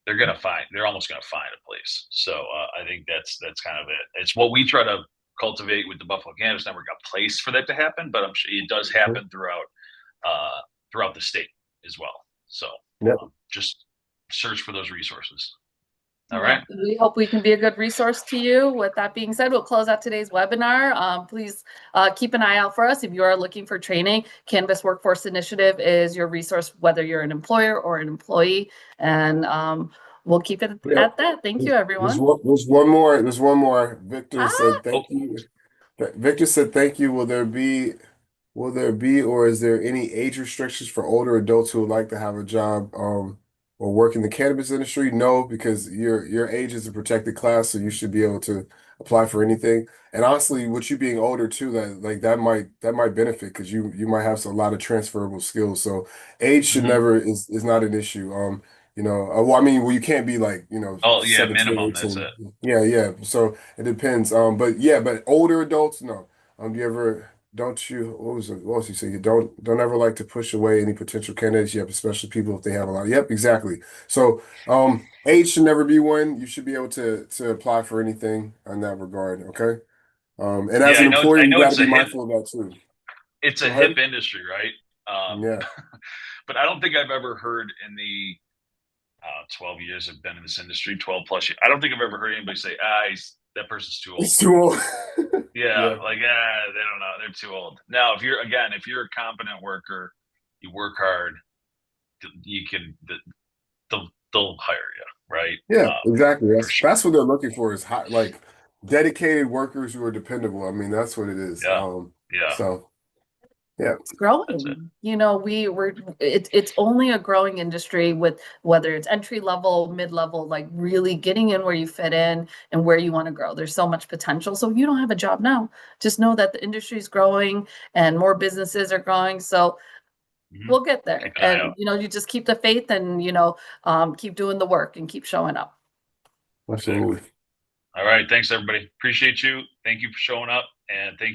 They're almost gonna find a place. So I think that's kind of it. It's what we try to cultivate with the Buffalo Cannabis Network, a place for that to happen. But I'm sure it does happen uh, throughout the state as well. So Yep. just search for those resources. All Yeah, right. we hope we can be a good resource to you. With that being said, we'll close out today's webinar. Please keep an eye out for us if you are looking for training. Cannabis Workforce Initiative is your resource, whether you're an employer or an employee. And we'll keep it Yep. at that. Thank you, There's everyone. one, there's one more. There's one more. Victor Ah, said Oh, thank you. Victor said thank you. Will there be or is there any age restrictions for older adults who would like to have a job? or work in the cannabis industry? No, because your age is a protected class, so you should be able to apply for anything. And honestly, with you being older too, that might benefit because you might have a lot of transferable skills. So age should Hmm. never is not an issue. Well, I mean, well, you can't be like, Oh yeah, 17, minimum. That's 18. it. Yeah, yeah. So it depends. But yeah, but older adults, no. Do you ever don't you what was he saying? You don't ever like to push away any potential candidates. Yep, especially people if they have a lot. Yep, exactly. So age should never be one. You should be able to apply for anything in that regard. Okay. And Yeah, as I an know. employer, I you know got to it's a be hip. mindful of that too. It's a Go hip ahead. industry, right? Yeah. But I don't think I've ever heard in the 12 years I've been in this industry, 12 plus years. I don't think I've ever heard anybody say, that person's too old. It's too old. Yeah, Yeah. like, they don't know. They're too old. Now, if you're a competent worker, you work hard, you can, they'll hire you, right? Yeah, exactly. For That's sure. what they're looking for is hot, like dedicated workers who are dependable. I mean, that's what it is. Yeah. Yeah. So yeah. It's That's it. growing. It's only a growing industry with whether it's entry level, mid level, like really getting in where you fit in and where you want to grow. There's so much potential. So if you don't have a job now, just know that the industry is growing and more businesses are growing. So Hmm. we'll get there. Keep an eye And out. you just keep the faith and keep doing the work and keep showing up. Exactly. Absolutely. All right. Thanks, everybody. Appreciate you. Thank you for showing up, and thank